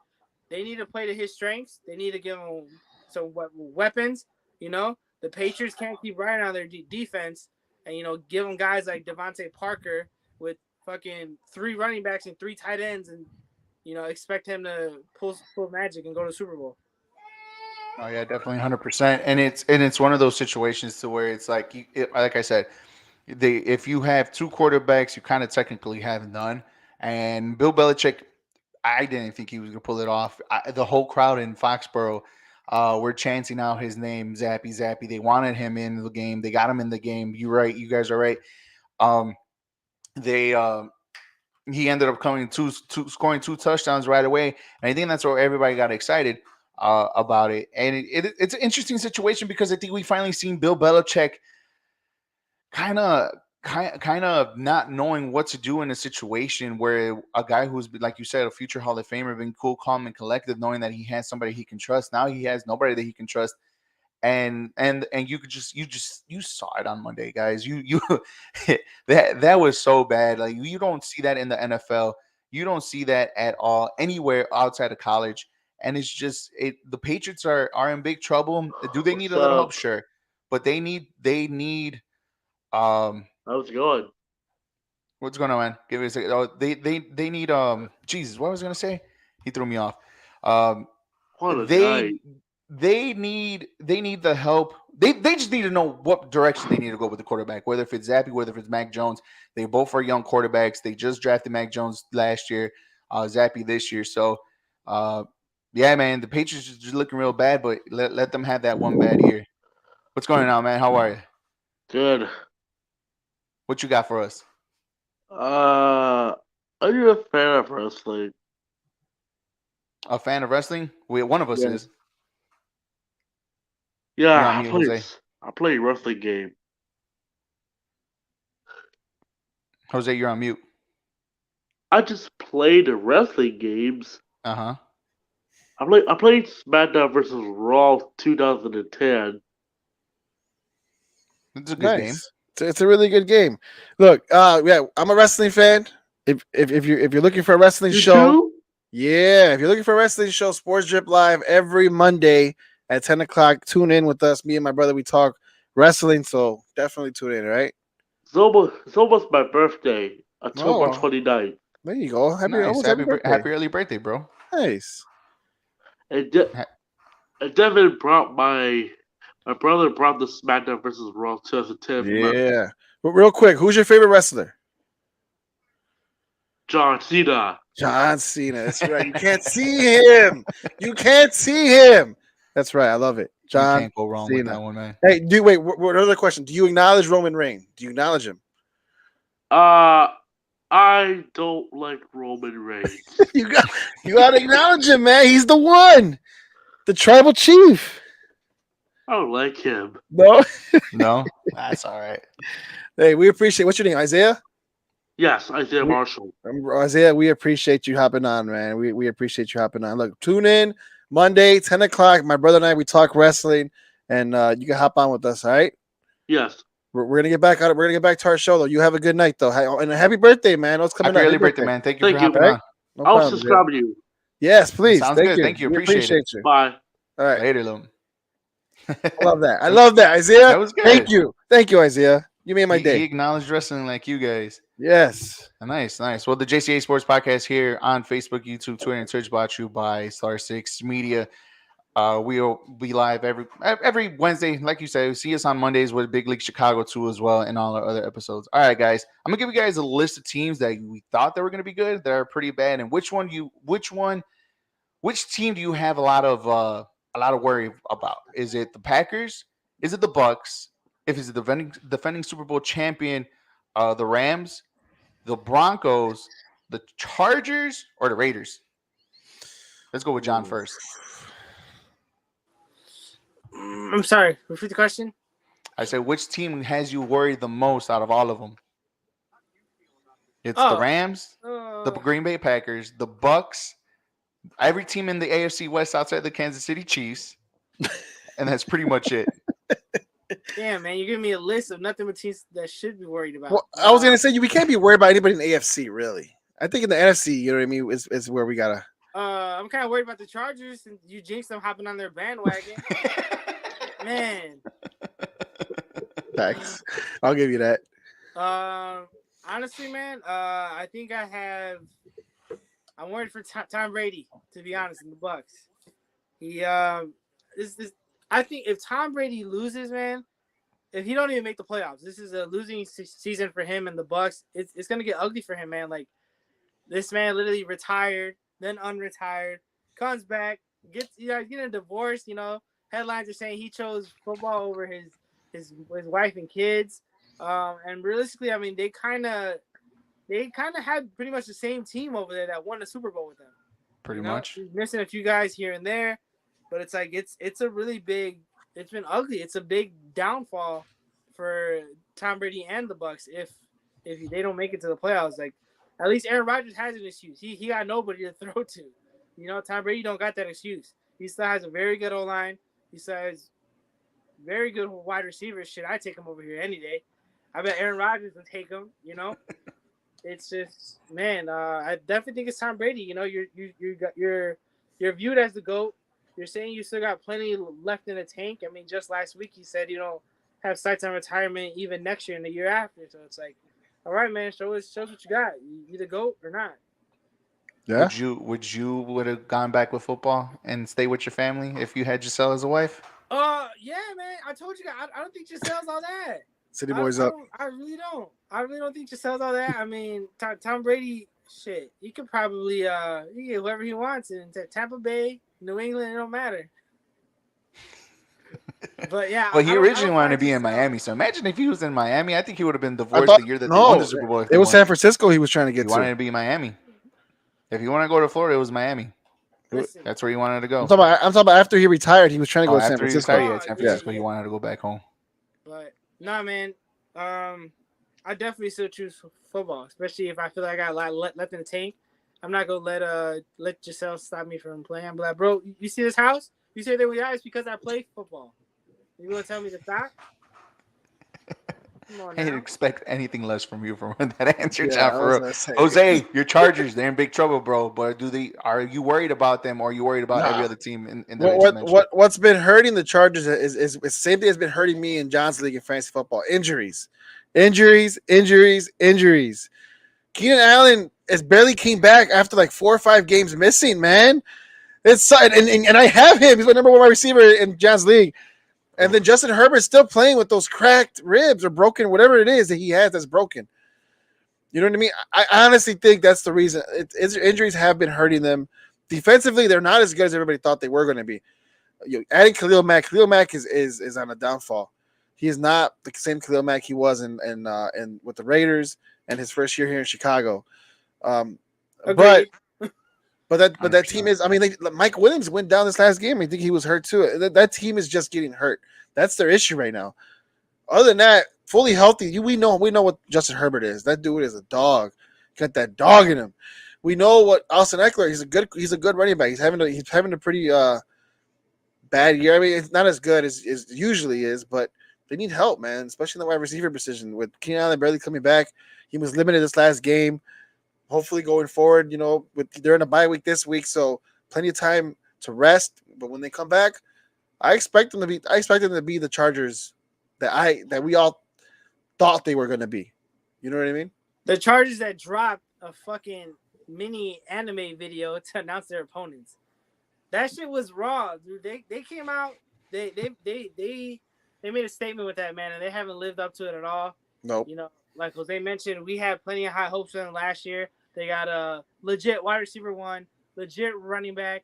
They need to play to his strengths. They need to give him some weapons. The Patriots can't keep riding on their defense and, give them guys like Devontae Parker with fucking 3 running backs and 3 tight ends and, expect him to pull magic and go to the Super Bowl. Oh yeah, definitely 100%. And it's one of those situations to where it's like, like I said, if you have 2 quarterbacks, you kind of technically have none. And Bill Belichick, I didn't think he was going to pull it off. The whole crowd in Foxborough were chanting out his name, Zappy. They wanted him in the game. They got him in the game. You're right. You guys are right. He ended up scoring 2 touchdowns right away. And I think that's where everybody got excited about it. And it's an interesting situation because I think we finally seen Bill Belichick kind of not knowing what to do in a situation where a guy who's, like you said, a future Hall of Famer, been cool, calm, and collective, knowing that he has somebody he can trust. Now he has nobody that he can trust, and you saw it on Monday, guys. You that was so bad. Like, you don't see that in the NFL. You don't see that at all anywhere outside of college. And it's just the Patriots are in big trouble. Do they need a little help? Sure, but they need. How's it going? What's going on, man? Give me a second. Oh, they need Jesus, what was I gonna say? He threw me off. They need the help. They just need to know what direction they need to go with the quarterback, whether if it's Zappy, whether if it's Mac Jones. They both are young quarterbacks. They just drafted Mac Jones last year. Zappy this year. So, yeah, man, the Patriots are just looking real bad, but let them have that one bad year. What's going on, man? How are you? Good. What you got for us? Are you a fan of wrestling? A fan of wrestling? One of us Yeah. is. Yeah, You're on mute, Jose. I play a wrestling game. Jose, you're on mute. I just played the wrestling games. Uh-huh. I played SmackDown versus Raw 2010. It's a good game. It's a really good game. Look, yeah, I'm a wrestling fan. If you're looking for a wrestling show, too? yeah, if you're looking for a wrestling show, Sports Drip Live every Monday at 10 o'clock. Tune in with us. Me and my brother, we talk wrestling, so definitely tune in, right? It's almost my birthday, October Oh. 29th. There you go. Happy birthday. Happy early birthday, bro. Nice. And Devin brought my brother brought the SmackDown versus Raw 2010. Yeah. But real quick, who's your favorite wrestler? John Cena. John Cena. That's right. You can't see him. You can't see him. That's right. I love it. You John can't go wrong Cena. with that one, man. Hey, wait. Another question. Do you acknowledge Roman Reigns? Do you acknowledge him? I don't like Roman Reigns. you got to acknowledge him, man. He's the one. The tribal chief. I don't like him. No. No? That's all right. Hey, we appreciate. What's your name? Isaiah? Yes, Isaiah Marshall. Isaiah, we appreciate you hopping on, man. We appreciate you hopping on. Look, tune in Monday, 10 o'clock. My brother and I, we talk wrestling, and you can hop on with us, all right? Yes. We're gonna get back out. We're gonna get back to our show, though. You have a good night, though. And a happy birthday, man. What's coming Happy up? early birthday, man. Thank you for hopping right? on. No I'll problem, subscribe Jay. to you. Yes, please. Sounds good. Thank you. We Appreciate it. you. Bye. All right. Later, Loom. I love that. I love that, Isaiah. That was good. Thank you, Isaiah. You made my He day. acknowledged wrestling like you guys. Yes. Nice. Well, the JCA Sports Podcast here on Facebook, YouTube, Twitter, and Twitch, brought to you by Star 6 Media. We'll be live every Wednesday. Like you said, see us on Mondays with Big League Chicago too as well, and all our other episodes. All right, guys. I'm gonna give you guys a list of teams that we thought that were gonna be good, that are pretty bad, and which team do you have a lot of worry about? Is it the Packers? Is it the Bucks? If it's the defending Super Bowl champion, the Rams, the Broncos, the Chargers, or the Raiders? Let's go with John first. I'm sorry. Repeat the question. I said, which team has you worried the most out of all of them? It's the Rams, the Green Bay Packers, the Bucks, every team in the AFC West outside the Kansas City Chiefs, and that's pretty much it. Damn, man, you're giving me a list of nothing but teams that should be worried about. Well, I was gonna say we can't be worried about anybody in the AFC, really. I think in the NFC, you know what I mean, is where we gotta. I'm kind of worried about the Chargers, and you jinxed them hopping on their bandwagon. Man. Thanks. I'll give you that. Honestly, man, I think I'm worried for Tom Brady, to be honest, in the Bucks. I think if Tom Brady loses, man, if he don't even make the playoffs, this is a losing season for him and the Bucks. It's gonna get ugly for him, man. Like, this man literally retired, then unretired, comes back, gets getting a divorce. Headlines are saying he chose football over his wife and kids. And realistically, I mean, they kind of had pretty much the same team over there that won the Super Bowl with them. Pretty much. He's missing a few guys here and there, but it's like it's a really big. It's been ugly. It's a big downfall for Tom Brady and the Bucks if they don't make it to the playoffs. Like, at least Aaron Rodgers has an excuse. He got nobody to throw to. Tom Brady don't got that excuse. He still has a very good O-line. He still has very good wide receivers. Shit, I take him over here any day. I bet Aaron Rodgers would take him. It's just, man. I definitely think it's Tom Brady. You're viewed as the GOAT. You're saying you still got plenty left in the tank. I mean, just last week he said you don't have sights on retirement even next year and the year after. So it's like, all right, man, show us what you got. You either GOAT or not. Yeah. Would you have gone back with football and stay with your family if you had Giselle as a wife? Yeah, man. I told you guys, I don't think Giselle's all that. City boys up. I really don't. I really don't think Giselle's all that. I mean, Tom Brady Shit, you could probably you get whoever he wants in Tampa Bay, New England. It don't matter. But yeah, Well, he I originally don't wanted to find be in yourself- Miami. So imagine if he was in Miami. I think he would have been I divorced thought the year that they won no, the Super Bowl. If it they was won. San Francisco he was trying to He get wanted to. to be Miami. If you want to go to Florida, it was Miami. Listen, That's where he wanted to go. I'm talking about after he retired, he was trying to go to San After he Francisco. retired, yeah, San Oh, yeah, Francisco, he yeah. wanted to go back home. but nah, man. I definitely still choose football, especially if I feel like I got a lot left in the tank. I'm not gonna let Giselle stop me from playing. I'm like, bro, you see this house? You say that we are. It's because I play football. You gonna tell me to stop? Come on I didn't now. expect anything less from you from that answer, Yeah, John. I For was real. gonna say. Jose, your Chargers, they're in big trouble, bro. But are you worried about them, or are you worried about Nah. every other team in the race you mentioned? What's been hurting the Chargers is the same thing has been hurting me in John's league in fantasy football. Injuries. Keenan Allen has barely came back after like 4 or 5 games missing, man. It's and I have him. He's my number 1 wide receiver in John's league. And then Justin Herbert's still playing with those cracked ribs or broken, whatever it is that he has that's broken. You know what I mean? I honestly think that's the reason. Injuries have been hurting them. Defensively, they're not as good as everybody thought they were going to be. Adding Khalil Mack is on a downfall. He is not the same Khalil Mack he was in with the Raiders and his first year here in Chicago. Agreed. But that team is. I mean, Mike Williams went down this last game. I think he was hurt too. That team is just getting hurt. That's their issue right now. Other than that, fully healthy, we know what Justin Herbert is. That dude is a dog. Got that dog in him. We know what Austin Eckler. He's a good running back. He's having a pretty bad year. I mean, it's not as good as usually is, but they need help, man. Especially in the wide receiver position with Keenan Allen barely coming back. He was limited this last game. Hopefully, going forward, they're in a bye week this week, so plenty of time to rest. But when they come back, I expect them to be the Chargers that we all thought they were going to be. You know what I mean? The Chargers that dropped a fucking mini anime video to announce their opponents. That shit was raw, dude. They came out. They made a statement with that, man, and they haven't lived up to it at all. Nope. Like Jose mentioned, we had plenty of high hopes for them last year. They got a legit wide receiver 1, legit running back,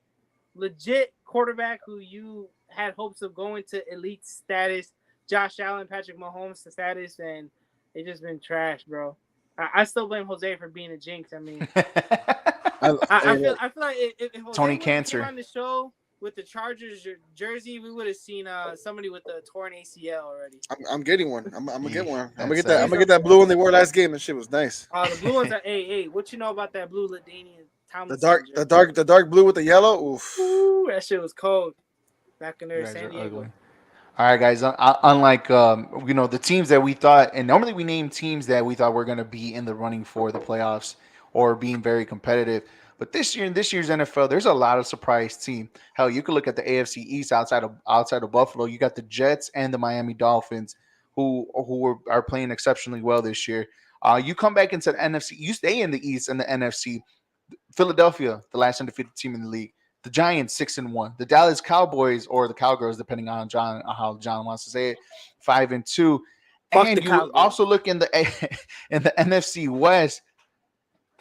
legit quarterback who you had hopes of going to elite status, Josh Allen, Patrick Mahomes status, and they just been trash, bro. I still blame Jose for being a jinx. I mean, I feel like if Jose Tony would've Cancer. came on the show with the Chargers jersey, we would have seen somebody with a torn ACL already. I'm getting one. I'm gonna get one. I'm That's gonna get that blue one they wore last game. That shit was nice. The blue ones are hey, what you know about that blue LaDainian The Tomlinson? dark blue with the yellow. Oof. Ooh, that shit was cold. Back in there, You guys San are Diego. ugly. All right, guys. Unlike the teams that we thought, and normally we name teams that we thought were going to be in the running for the playoffs or being very competitive. But this year in this year's NFL, there's a lot of surprise team. Hell, you could look at the AFC East outside of Buffalo. You got the Jets and the Miami Dolphins, who are playing exceptionally well this year. You come back into the NFC. You stay in the East and the NFC. Philadelphia, the last undefeated team in the league. The Giants 6-1. The Dallas Cowboys or the Cowgirls, depending on how John wants to say it, 5-2. Fuck And the you Cowgirls. also look in the NFC West.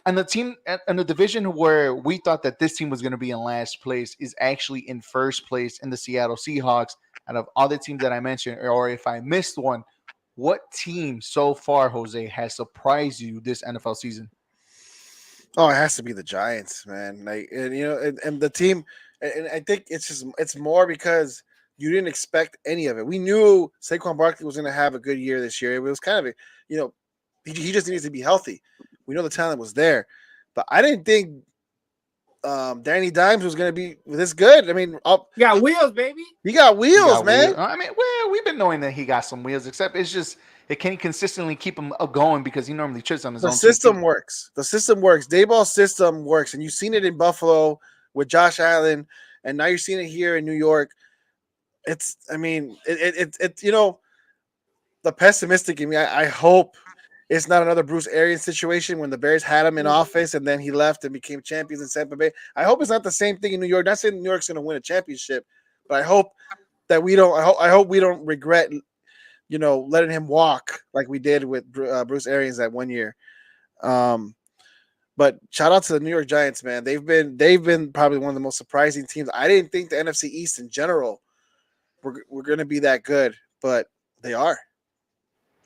And the team and the division where we thought that this team was going to be in last place is actually in first place in the Seattle Seahawks. Out of all the teams that I mentioned, or if I missed one, what team so far, Jose, has surprised you this NFL season? Oh, it has to be the Giants, man. And the team, and I think it's more because you didn't expect any of it. We knew Saquon Barkley was going to have a good year this year. It was kind of he just needs to be healthy. We know the talent was there, but I didn't think Danny Dimes was going to be this good. I mean, You got wheels, baby. he got wheels, man. Wheels. I mean, well, we've been knowing that he got some wheels, except it's just it can't consistently keep him going because he normally trips on his own. The system works. Dayball's system works, and you've seen it in Buffalo with Josh Allen, and now you're seeing it here in New York. It's the pessimistic in me. I hope it's not another Bruce Arians situation when the Bears had him in office and then he left and became champions in Tampa Bay. I hope it's not the same thing in New York. Not saying New York's going to win a championship, but I hope that we don't. I hope we don't regret, letting him walk like we did with Bruce Arians that one year. But shout out to the New York Giants, man. They've been probably one of the most surprising teams. I didn't think the NFC East in general were going to be that good, but they are.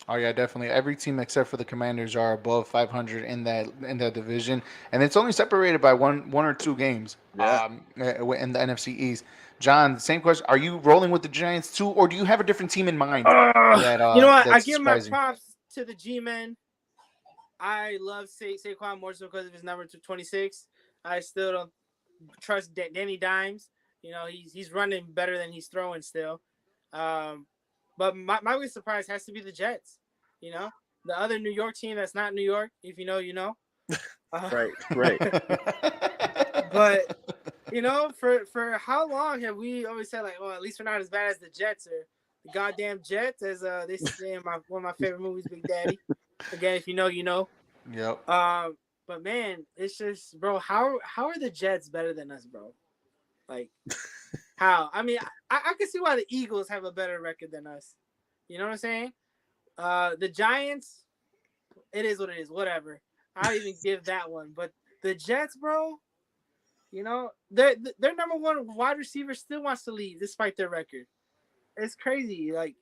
Oh yeah, definitely. Every team except for the Commanders are above 500 in that division, and it's only separated by one or two games. Yeah. In the NFC East. John, same question: are you rolling with the Giants too, or do you have a different team in mind? You know what? I That's give my surprising? props to the G-men. I love Saquon more so because of his number 26. I still don't trust Danny Dimes. You know, he's running better than he's throwing still. But my biggest surprise has to be the Jets. You know, the other New York team that's not New York. If you know, you know. Right. But you know, for how long have we always said like, well, at least we're not as bad as the Jets or the goddamn Jets, as they say in one of my favorite movies, Big Daddy. Again, if you know, you know. Yep. But man, it's just, bro, how are the Jets better than us, bro? Like, how? I mean, I can see why the Eagles have a better record than us. You know what I'm saying? The Giants, it is what it is. Whatever. I don't even give that one. But the Jets, bro, you know, their number one wide receiver still wants to leave despite their record. It's crazy. Like,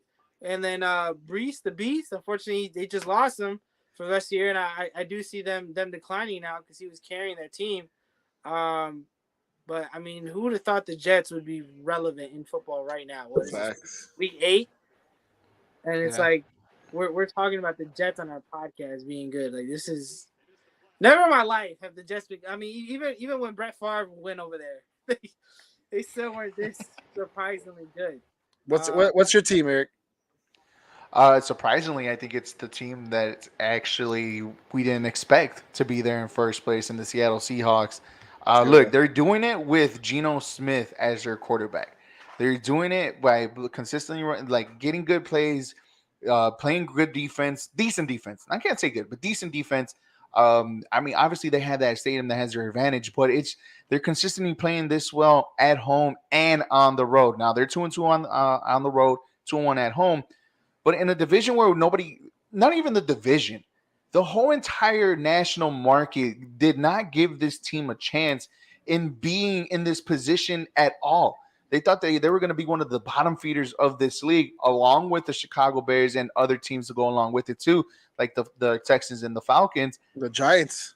and then Brees, the Beast, unfortunately, they just lost him for the rest of the year, and I do see them declining now because he was carrying their team. But I mean, who would have thought the Jets would be relevant in football right now? What is this, week 8? And it's like we're talking about the Jets on our podcast being good. Like, this is never in my life have the Jets been. I mean, even when Brett Favre went over there, they still weren't this surprisingly good. What's your team, Eric? Surprisingly, I think it's the team that actually we didn't expect to be there in first place in the Seattle Seahawks. Look, they're doing it with Geno Smith as their quarterback. They're doing it by consistently getting good plays, playing good defense, decent defense. I can't say good, but decent defense. I mean, obviously they have that stadium that has their advantage, but they're consistently playing this well at home and on the road. Now they're 2-2 on the road, 2-1 at home. But in a division where not even the division, the whole entire national market did not give this team a chance in being in this position at all. They thought they were going to be one of the bottom feeders of this league, along with the Chicago Bears and other teams to go along with it too, like the Texans and the Falcons. The Giants.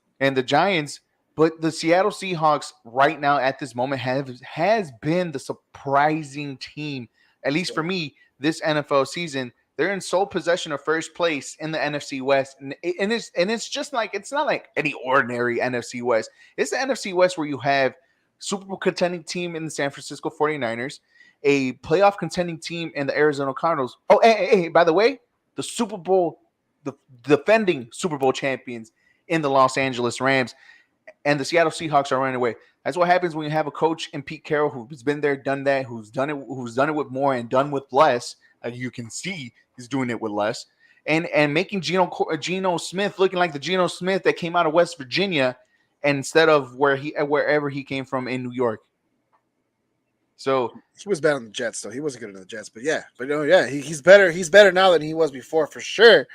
But the Seattle Seahawks right now at this moment has been the surprising team, at least for me, this NFL season. They're in sole possession of first place in the NFC West. And it's just like, it's not like any ordinary NFC West. It's the NFC West where you have Super Bowl contending team in the San Francisco 49ers, a playoff contending team in the Arizona Cardinals. Oh, hey, by the way, the defending Super Bowl champions in the Los Angeles Rams, and the Seattle Seahawks are running away. That's what happens when you have a coach in Pete Carroll who's been there, done that, who's done it with more and done with less. You can see he's doing it with less, and making Geno Smith looking like the Geno Smith that came out of West Virginia instead of wherever he came from in New York. So he was bad on the Jets, though. He wasn't good on the Jets, but he's better. He's better now than he was before, for sure.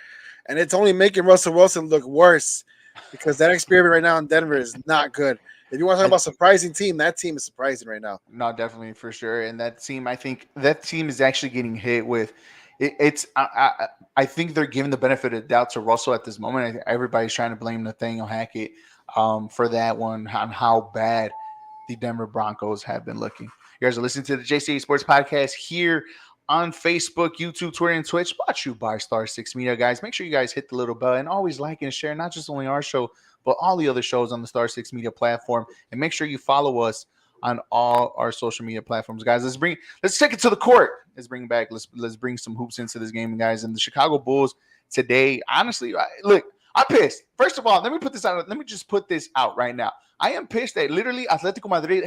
And it's only making Russell Wilson look worse because that experiment right now in Denver is not good. If you want to talk about surprising team, that team is surprising right now. No, definitely, for sure. And that team, I think that team is actually getting hit with I think they're giving the benefit of the doubt to Russell at this moment. Everybody's trying to blame Nathaniel Hackett for that one, on how bad the Denver Broncos have been looking. You guys are listening to the Jca Sports Podcast here on Facebook, YouTube, Twitter, and Twitch. Brought to you by Star 6 Media, guys. Make sure you guys hit the little bell and always like and share, not just only our show, but all the other shows on the Star 6 Media platform. And make sure you follow us on all our social media platforms, guys. Let's take it to the court. Let's bring some hoops into this game, guys. And the Chicago Bulls today, honestly, look, I'm pissed. First of all, let me just put this out right now. I am pissed that literally Atletico Madrid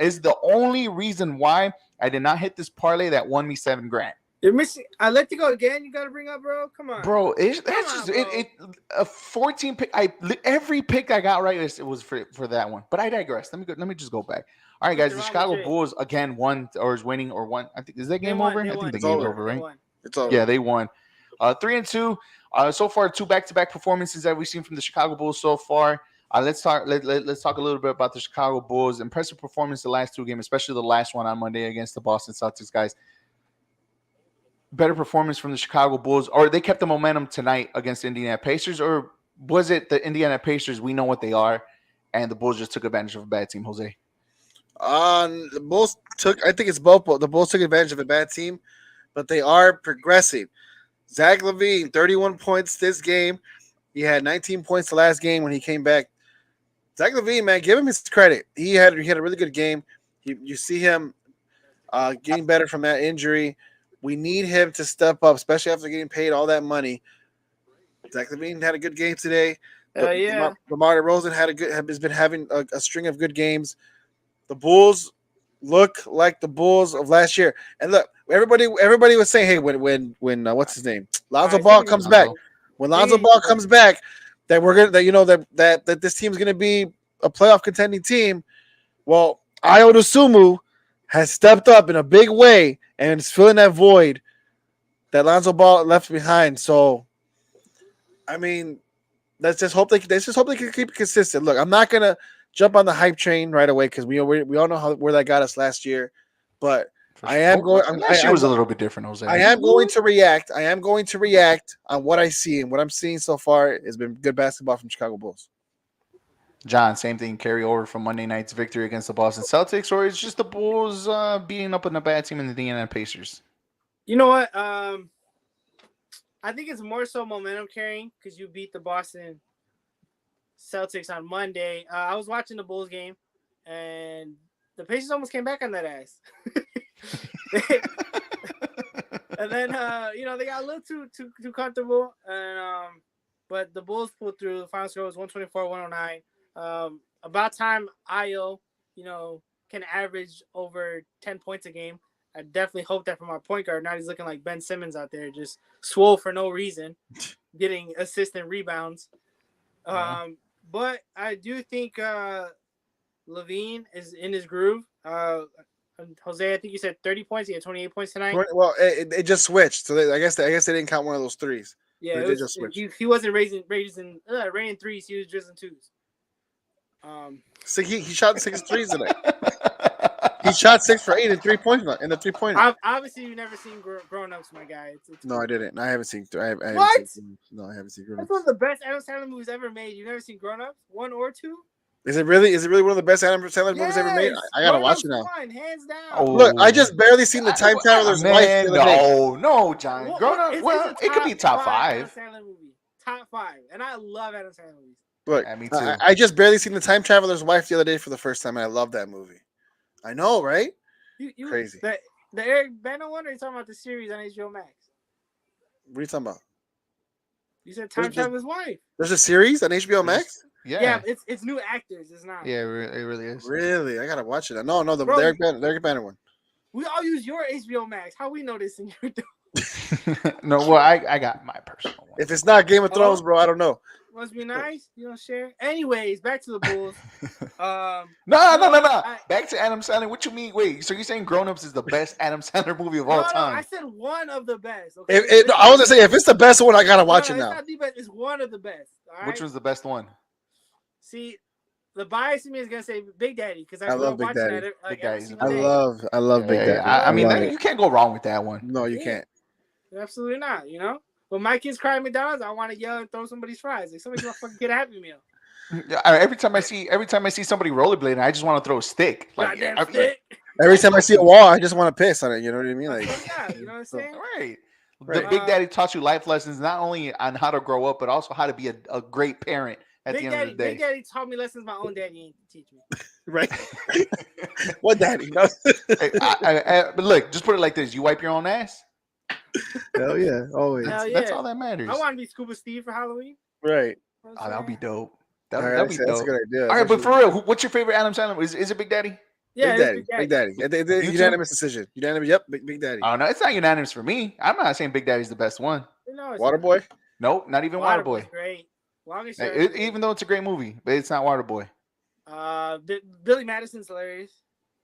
is the only reason why I did not hit this parlay that won me $7,000. You're missing Atletico again. You got to bring up, bro. Come on, bro. A 14 pick. Every pick I got right was for that one. But I digress. Let me just go baback. All right, guys. The Chicago Bulls again won or is winning or won. I think is that game over? I think the game's over, right? It's over. Yeah, they won. 3-2. So far, 2 back-to-back performances that we've seen from the Chicago Bulls so far. Let's talk. Let's talk a little bit about the Chicago Bulls. Impressive performance the last two games, especially the last one on Monday against the Boston Celtics, guys. Better performance from the Chicago Bulls, or they kept the momentum tonight against the Indiana Pacers, or was it the Indiana Pacers? We know what they are, and the Bulls just took advantage of a bad team. Jose, The Bulls took. I think it's both. The Bulls took advantage of a bad team, but they are progressing. Zach LaVine, 31 points this game. He had 19 points the last game when he came back. Zach LaVine, man, give him his credit. He had a really good game. You see him getting better from that injury. We need him to step up, especially after getting paid all that money. Zach LaVine had a good game today. Yeah. Lamar DeRozan has been having a string of good games. The Bulls look like the Bulls of last year. And look, everybody was saying, hey, when what's his name? Lonzo Ball comes back. When Lonzo Ball comes back, that we're gonna that this team's gonna be a playoff contending team. Well, Ayo Dosunmu has stepped up in a big way and is filling that void that Lonzo Ball left behind. So, I mean, let's just hope they can keep it consistent. Look, I'm not gonna jump on the hype train right away because we all know where that got us last year, but I am going. Last year was a little bit different, Jose. I am going to react. I am going to react on what I see, and what I'm seeing so far has been good basketball from Chicago Bulls. John, same thing. Carry over from Monday night's victory against the Boston Celtics, or it's just the Bulls beating up on a bad team in the Indiana Pacers. You know what? I think it's more so momentum carrying because you beat the Boston Celtics on Monday. I was watching the Bulls game, and the Pacers almost came back on that ass. And then they got a little too comfortable, and but the Bulls pulled through. The final score was 124-109. About time Ayo, can average over 10 points a game. I definitely hope that from our point guard. Now he's looking like Ben Simmons out there, just swole for no reason, getting assists and rebounds. But I do think LaVine is in his groove. Jose, I think you said 30 points. He had 28 points tonight. Well, it just switched, so I guess they didn't count one of those threes. Yeah, they just switched. He wasn't raining threes. He was drizzling twos. So he shot 6 threes tonight. He shot 6 for 8 and 3 points in the 3-pointer. Obviously, you've never seen Grown Ups, my guy. No, I didn't. I haven't seen. I What? I haven't seen Grown That's Ups. one of the best Adam Sandler movies ever made. You've never seen Grown Ups? 1 or 2? Is it really one of the best Adam Sandler movies ever made? I gotta watch it now. Fine, hands down. Oh, Look, I just barely seen the Time Traveler's wife. Man, the other day. no, John. Grown Up. It's Well, a it could be top 5. Adam Sandler movie. Top 5. And I love Adam Sandler movies. Look, Yeah, me too. I just barely seen the Time Traveler's Wife the other day for the first time, and I love that movie. I know, right? You Crazy. The Eric Bana one, or are you talking about the series on HBO Max? What are you talking about? You said Time Traveler's Wife. There's a series on HBO Max? Yeah, it's new actors. It's not. Yeah, it really is. Really? I gotta watch it. No, the Bro, Eric Banner one. We all use your HBO Max. How we know this and you don't? No, well, I got my personal one. If it's not Game of Thrones, bro, I don't know. Must be nice. You don't share. Anyways, back to the Bulls. No. Back to Adam Sandler. What you mean? Wait, so you're saying Grown Ups is the best Adam Sandler movie of all time? I said one of the best. Okay? I was gonna say if it's the best one, I gotta watch it now. It's not the best. It's one of the best. All right? Which was the best one? See, the bias in me is gonna say Big Daddy because I love Big Daddy. Big Daddy's I love Big Daddy. I mean, love you can't go wrong with that one. No, you can't. Absolutely not. When my kids cry at McDonald's, I want to yell and throw somebody's fries. Like somebody fucking get a Happy Meal. Every time I see somebody rollerblading, I just want to throw a stick. Goddamn stick. Every time I see a wall, I just want to piss on it. You know what I mean? Like, Yeah, you know what I'm saying? Right. Right. The Big Daddy taught you life lessons, not only on how to grow up, but also how to be a great parent at the end of the day. Big Daddy taught me lessons my own daddy ain't teach me. right? What daddy? No. But look, just put it like this: you wipe your own ass. Hell yeah, always. Hell yeah. That's all that matters. I want to be Scuba Steve for Halloween. Right. Oh, that'd be dope. All That'd right, be that's a dope. good idea. All right, but for real, what's your favorite Adam Sandler? Is it Big Daddy? Yeah, Big Daddy. Unanimous decision. Unanimous. Yep, Big Daddy. Oh no, it's not unanimous for me. I'm not saying Big Daddy's the best one. Waterboy. Nope, not even Waterboy. Great. Longest Even though it's a great movie, but it's not Waterboy. Billy Madison's hilarious.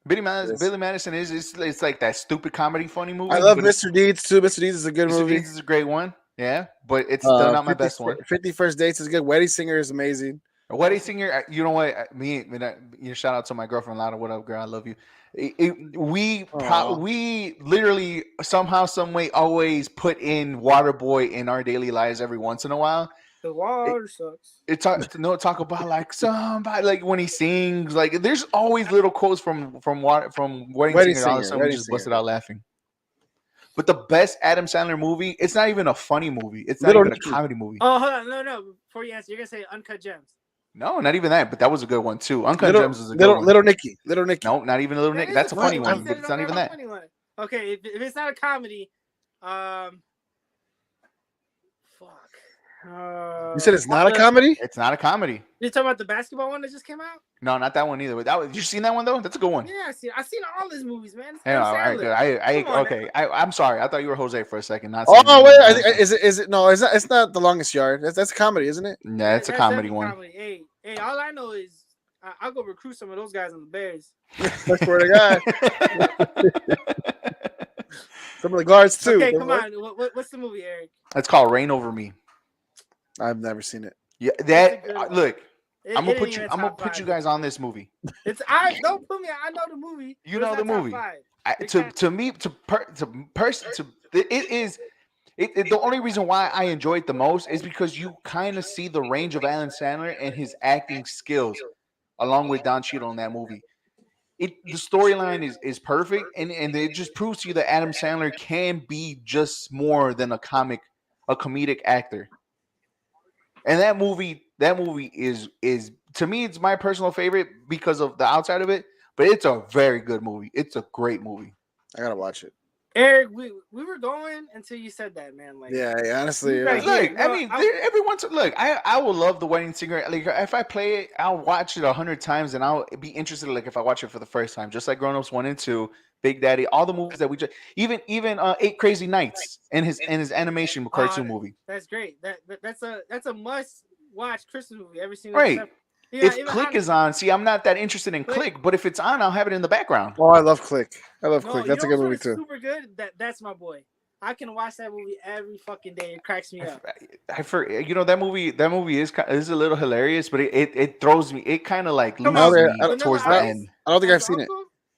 Billy Madison is it's like that stupid comedy funny movie. I love Mr. Deeds too. Mr. Deeds is a good Mr. movie. Deeds is a great one. Yeah, but it's still not my best one. 50 First Dates is good. Wedding Singer is amazing. Wedding singer. You know what? You shout out to my girlfriend Lana. What up, girl? I love you. We literally somehow, some way, always put in Waterboy in our daily lives every once in a while. The water sucks. Talk about like somebody like when he sings. Like there's always little quotes from Wedding Singer. All of a sudden we just busted out laughing. But the best Adam Sandler movie, it's not even a funny movie. It's not even a comedy movie. Oh, hold on. No. Before you answer, you're gonna say Uncut Gems. No, not even that. But that was a good one too. Uncut Gems is a good one. Little Nicky. No, not even Little Nicky. That's a funny one, but it's not even that. Okay, if it's not a comedy, fuck. You said it's not a comedy? It's not a comedy. You talking about the basketball one that just came out? No, not that one either. You seen that one though? That's a good one. Yeah, I've seen all his movies, man. Yeah, all right, good. I'm sorry. I thought you were Jose for a second. Wait. Is it? No, it's not The Longest Yard. That's a comedy, isn't it? Yeah, it's a comedy one. Comedy. Hey, all I know is I'll go recruit some of those guys on the Bears. I swear to God. Some of the guards too. Okay, come on. What's the movie, Eric? It's called Reign Over Me. I've never seen it. Yeah, look. I'm gonna put you guys on this movie. Don't put me. I know the movie. You know the movie. The only reason why I enjoy it the most is because you kind of see the range of Adam Sandler and his acting skills, along with Don Cheadle in that movie. The storyline is perfect, and it just proves to you that Adam Sandler can be just more than a comedic actor. And that movie is to me, it's my personal favorite because of the outside of it, but it's a very good movie. It's a great movie. I gotta watch it. Eric, we were going until you said that, man. Like, yeah, honestly, look, I will love The Wedding Singer. Like, if I play it, I'll watch it 100 times, and I'll be interested. Like, if I watch it for the first time, just like Grown Ups 1 and 2, Big Daddy, all the movies that we just even 8 Crazy Nights and his animation cartoon movie. That's great. That's a must watch Christmas movie every single right. Time. Yeah, if Click is on, see, I'm not that interested in Click, but if it's on, I'll have it in the background. Oh, I love Click. Click. That's a good movie too. Super good. That's my boy. I can watch that movie every fucking day. It cracks me up. That movie is a little hilarious, but it throws me. It kind of like loses me towards the end. I don't think I've seen it.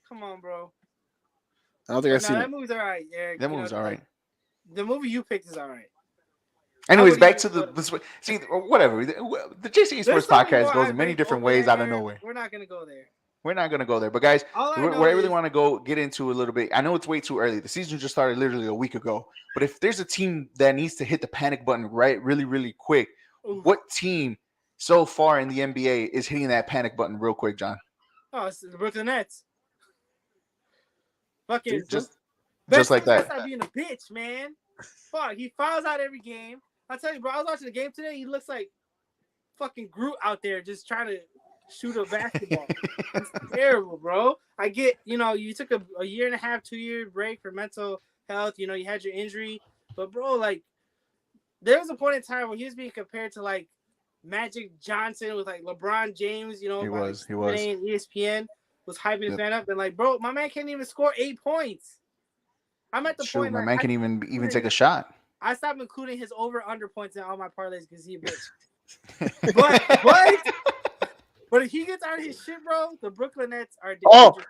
Come on, bro. I don't think I've seen it. That movie's all right, Eric. That movie's all right. The movie you picked is all right. Anyways, back to whatever. The Jca Sports Podcast goes in many different ways out of nowhere. We're not going to go there. We're not going to go there. But, guys, where I really want to get into a little bit, I know it's way too early. The season just started literally a week ago. But if there's a team that needs to hit the panic button really, really quick, what team so far in the NBA is hitting that panic button real quick, John? Oh, it's the Brooklyn Nets. Fucking just like that. That's not being a bitch, man. Fuck, he fouls out every game. I tell you, bro, I was watching the game today. He looks like fucking Groot out there just trying to shoot a basketball. It's terrible, bro. I get, you took a 1.5 year, 2-year break for mental health. You had your injury. But, bro, like, there was a point in time where he was being compared to, like, Magic Johnson with, like, LeBron James, He was. ESPN was hyping his man up. And, like, bro, my man can't even score 8 points. I'm at the point. My man can even take a shot. I stopped including his over/under points in all my parlays because he a bitch. but if he gets out of his shit, bro, the Brooklyn Nets are dangerous.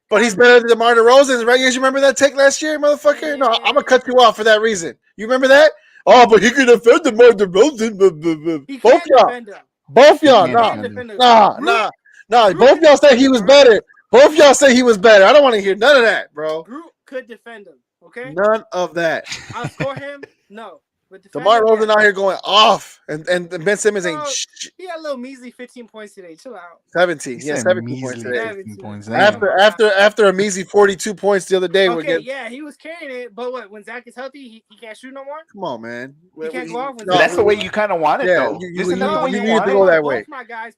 But he's better than DeMar DeRozan, right? You remember that take last year, motherfucker? Yeah. No, I'm gonna cut you off for that reason. You remember that? Oh, but he can defend DeMar DeRozan. Both y'all, nah. Both y'all say he was better. Both y'all say he was better. I don't want to hear none of that, bro. Groot could defend him. Okay. None of that. I'll score him. No. DeMar DeRozan out here going off, and Ben Simmons ain't. He had a little measly 15 points today. Chill out. 17. Yeah, 17 points today. 15 points. After a measly 42 points the other day. Okay, he was carrying it, but when Zach is healthy, he can't shoot no more. Come on, man. He can't go off. That's the way you kind of want it, though. You needed to go that way.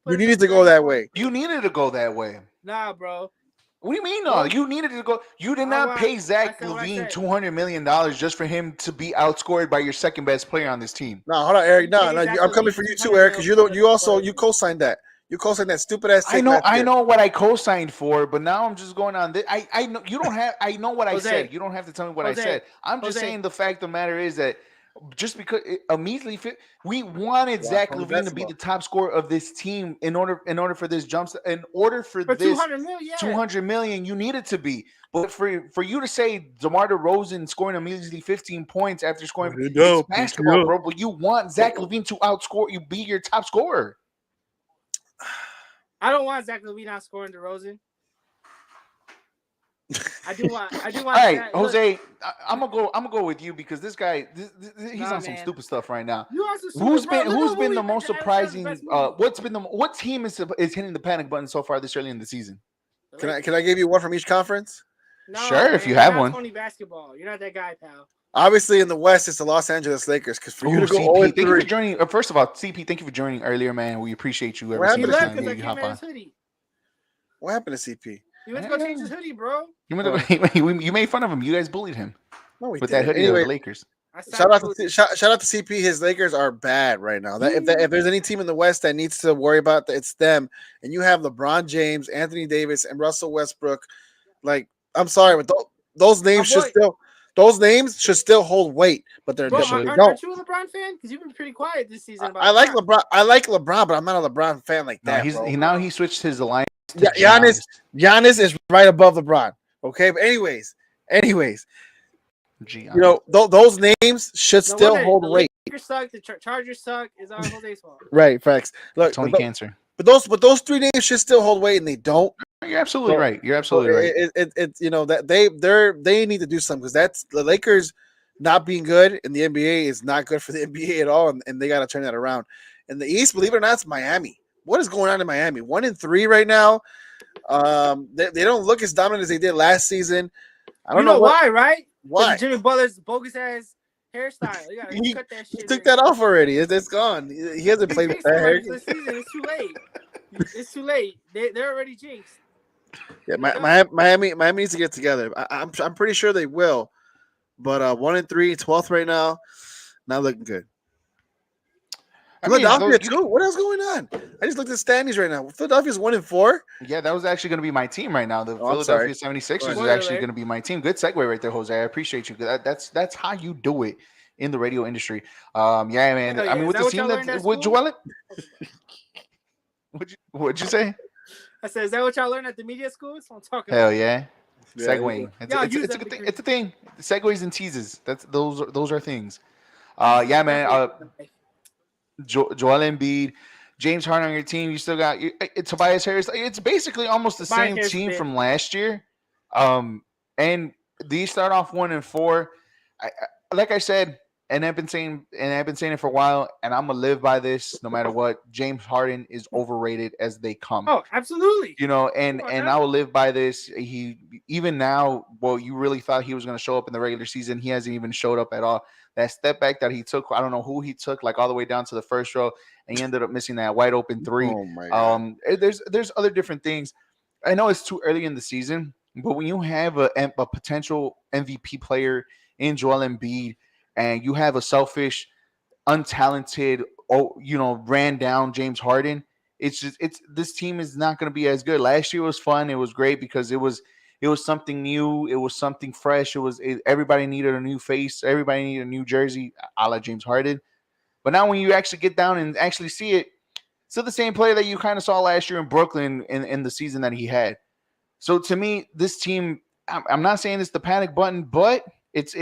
You needed to go that way. You needed to go that way. Nah, bro. What do you mean, no? You needed to go. You did not pay Zach LaVine $200 million just for him to be outscored by your second best player on this team. No, hold on, Eric. No, I'm coming for you too, Eric, because you co-signed that. You co-signed that stupid ass. I know what I co-signed for, but now I'm just going on this. I know you don't have. I know what I said. You don't have to tell me what I said. I'm just saying the fact of the matter is that just because we wanted Zach playing LaVine to be basketball. the top scorer of this team in order for this in order for For this 200 million, yeah. 200 million, you needed to be. But for you to say DeMar DeRozan scoring immediately 15 points after scoring, it's basketball, bro. But you want Zach LaVine to outscore you, be your top scorer. I don't want Zach LaVine outscoring DeRozan. I do want. All right, Zach, Jose, I'm gonna go with you because this guy, he's Nah, on some man. stupid stuff right now. You also Who's been the most surprising? What team is hitting the panic button so far this early in the season? Can I give you one from each conference? No, Sure, man, if you have you're not one. Tony basketball. You're not that guy, pal. Obviously, in the West, it's the Los Angeles Lakers. Because for you to go CP, thank you 0-3, for joining. First of all, CP, thank you for joining earlier, man. We appreciate you every What He single left time because I you came hop in on. his hoodie. what happened to CP? He went to go change his hoodie, bro. You made fun of him. You guys bullied him No, we with didn't. that hoodie Anyway, of the Lakers. shout out to CP. His Lakers are bad right now. If there's any team in the West that needs to worry about, it's them. And you have LeBron James, Anthony Davis, and Russell Westbrook. Like, I'm sorry, but those names should still hold weight. But they Bro, don't. aren't you a LeBron fan? Because you've been pretty quiet this season. I like LeBron. I like LeBron, but I'm not a LeBron fan like that. Now he switched his alliance. Giannis is right above LeBron. Okay, but anyways, you know those names should still hold weight. Lakers suck. The Chargers suck. Is all Jose's fault. Right, facts. Look, Tony Cancer. But those three names should still hold weight, and they don't. You're absolutely right. You're absolutely right. It's you know that they need to do something because that's the Lakers not being good in the NBA is not good for the NBA at all, and they got to turn that around. In the East, believe it or not, it's Miami. What is going on in Miami? 1-3 right now. They don't look as dominant as they did last season. I don't know why, right? Why? Jimmy Butler's bogus ass hairstyle. You gotta cut that shit. He took that off already. It's gone. He hasn't played with that hair. This season, it's too late. It's too late. They're already jinxed. Yeah, Miami needs to get together. I'm pretty sure they will. But 1-3, 12th right now, not looking good. Philadelphia too. What else going on? I just looked at standings right now. Philadelphia's 1-4. Yeah, that was actually going to be my team right now. The Philadelphia 76ers is actually going to be my team. Good segue right there, Jose. I appreciate you. That's how you do it in the radio industry. Yeah, man. I mean, with the team that with Joel. What'd you say? I said, is that what y'all learned at the media school? That's what I'm talking about. Hell yeah. Segueing. It's a thing. Segues and teases. Those are things. Yeah, man. Joel Embiid, James Harden on your team. You still got Tobias Harris. It's basically almost the same team from last year. And these start off 1-4. Like I said, and I've been saying it for a while, and I'm gonna live by this no matter what. James Harden is overrated as they come. Oh, absolutely. You know, and I will live by this. He even now, well, you really thought he was gonna show up in the regular season. He hasn't even showed up at all. That step back that he took, I don't know who he took, like all the way down to the first row, and he ended up missing that wide open three. Oh my God. There's other different things. I know it's too early in the season, but when you have a potential MVP player in Joel Embiid, and you have a selfish, untalented, ran down James Harden, this team is not going to be as good. Last year was fun. It was great because it was something new. It was something fresh. Everybody needed a new face. Everybody needed a new jersey, a la James Harden. But now when you actually get down and actually see it, it's still the same player that you kind of saw last year in Brooklyn in the season that he had. So to me, this team, I'm not saying it's the panic button, but it's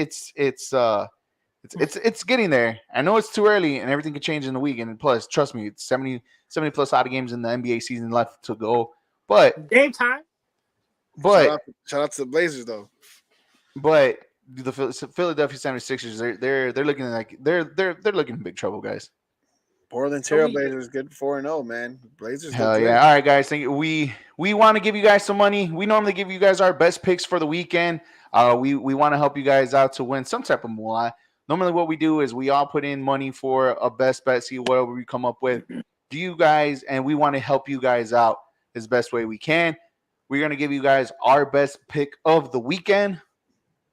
getting there. I know it's too early and everything can change in a week. And plus, trust me, it's 70 plus odd games in the NBA season left to go. But game time. But shout out to the Blazers though. But the Philadelphia 76ers, they're looking like they're looking in big trouble, guys. Portland Trailblazers good 4-0, man. Blazers. Hell yeah! All right, guys. Thank you. We want to give you guys some money. We normally give you guys our best picks for the weekend. We want to help you guys out to win some type of moolah. Normally, what we do is we all put in money for a best bet, see whatever we come up with. Do you guys, and we want to help you guys out as best way we can. We're going to give you guys our best pick of the weekend.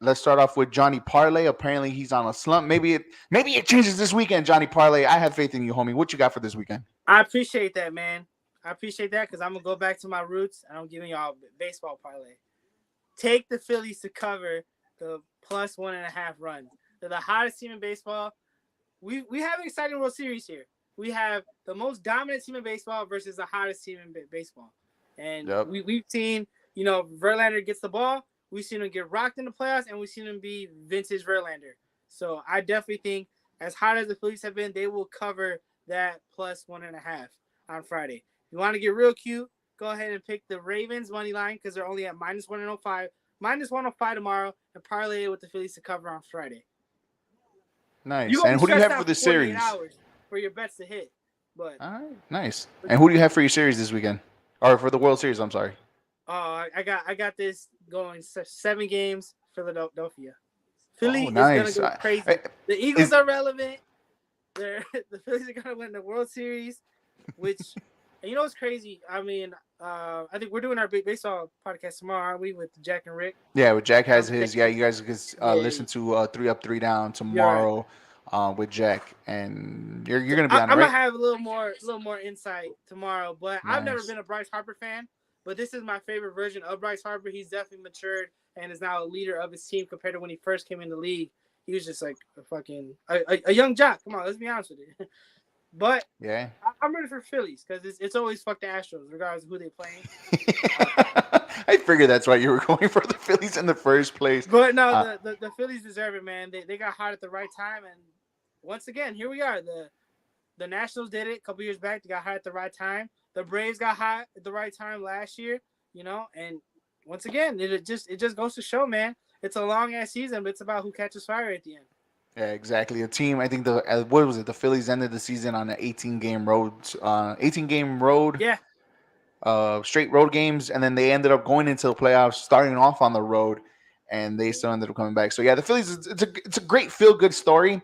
Let's start off with Johnny Parlay. Apparently, he's on a slump. Maybe it changes this weekend, Johnny Parlay. I have faith in you, homie. What you got for this weekend? I appreciate that, man. I appreciate that because I'm going to go back to my roots, and I'm giving y'all baseball parlay. Take the Phillies to cover the plus 1.5 runs. They're the hottest team in baseball. we have an exciting World Series here. We have the most dominant team in baseball versus the hottest team in baseball, and we've seen Verlander gets the ball. We've seen him get rocked in the playoffs, and we've seen him be vintage Verlander. So I definitely think, as hot as the Phillies have been, they will cover that plus 1.5 on Friday. If you want to get real cute, go ahead and pick the Ravens money line because they're only at minus 105, minus 105 tomorrow, and parlay it with the Phillies to cover on Friday. Nice. And who do you have for the series? Hours for your bets to hit. But all right, nice. And who do you have for your series this weekend, or for the World Series? I'm sorry. Oh, I got this going 7 games. Philadelphia. Philly nice. is gonna go crazy. The Eagles are relevant. The Phillies are gonna win the World Series, which and you know what's crazy? I mean, I think we're doing our big baseball podcast tomorrow, aren't we, with Jack and Rick? Yeah, with Jack has his. Yeah, you guys can listen to 3 Up, 3 Down tomorrow with Jack, and you're gonna be on it, I'm right? gonna have a little more insight tomorrow. But Nice. I've never been a Bryce Harper fan, but this is my favorite version of Bryce Harper. He's definitely matured and is now a leader of his team compared to when he first came in the league. He was just like a young jock. Come on, let's be honest with you. But yeah, I'm ready for Phillies because it's always fuck the Astros, regardless of who they're playing. I figured that's why you were going for the Phillies in the first place. But no, the Phillies deserve it, man. They got hot at the right time, and once again, here we are. The Nationals did it a couple years back. They got hot at the right time. The Braves got hot at the right time last year, and once again, it just goes to show, man. It's a long ass season, but it's about who catches fire at the end. Yeah, exactly. A team. I think what was it? The Phillies ended the season on an 18-game road. Yeah. Straight road games, and then they ended up going into the playoffs, starting off on the road, and they still ended up coming back. So yeah, the Phillies. It's a great feel good story,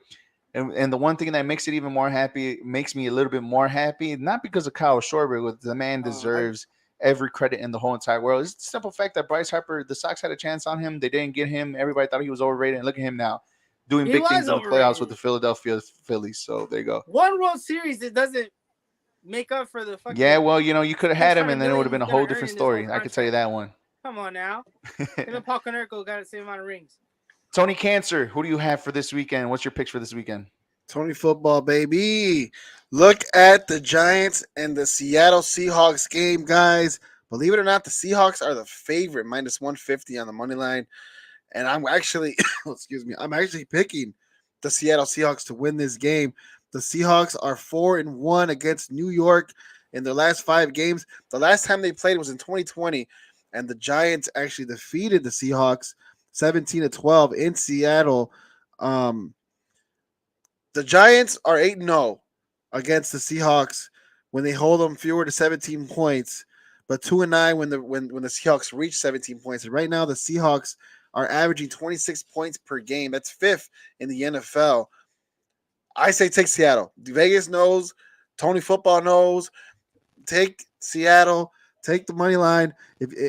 and the one thing that makes it even more happy, makes me a little bit more happy, not because of Kyle Schwarber, but the man deserves every credit in the whole entire world. It's the simple fact that Bryce Harper, the Sox had a chance on him. They didn't get him. Everybody thought he was overrated, and look at him now, doing big things in the playoffs with the Philadelphia Phillies. So there you go. One World Series, it doesn't make up for the fucking. Yeah, well, you could have had him, and then it would have been a whole different story. I can tell you that one. Come on now. Even Paul Konerko got the same amount of rings. Tony Cancer, who do you have for this weekend? What's your picks for this weekend? Tony Football, baby. Look at the Giants and the Seattle Seahawks game, guys. Believe it or not, the Seahawks are the favorite, minus 150 on the money line. And I'm actually, I'm actually picking the Seattle Seahawks to win this game. The Seahawks are 4-1 against New York in their last 5 games. The last time they played was in 2020, and the Giants actually defeated the Seahawks 17-12 in Seattle. The Giants are 8-0 against the Seahawks when they hold them fewer to 17 points, but 2-9 when the Seahawks reach 17 points. And right now, the Seahawks are averaging 26 points per game. That's 5th in the NFL. I say take Seattle. Vegas knows. Tony Football knows. Take Seattle. Take the money line.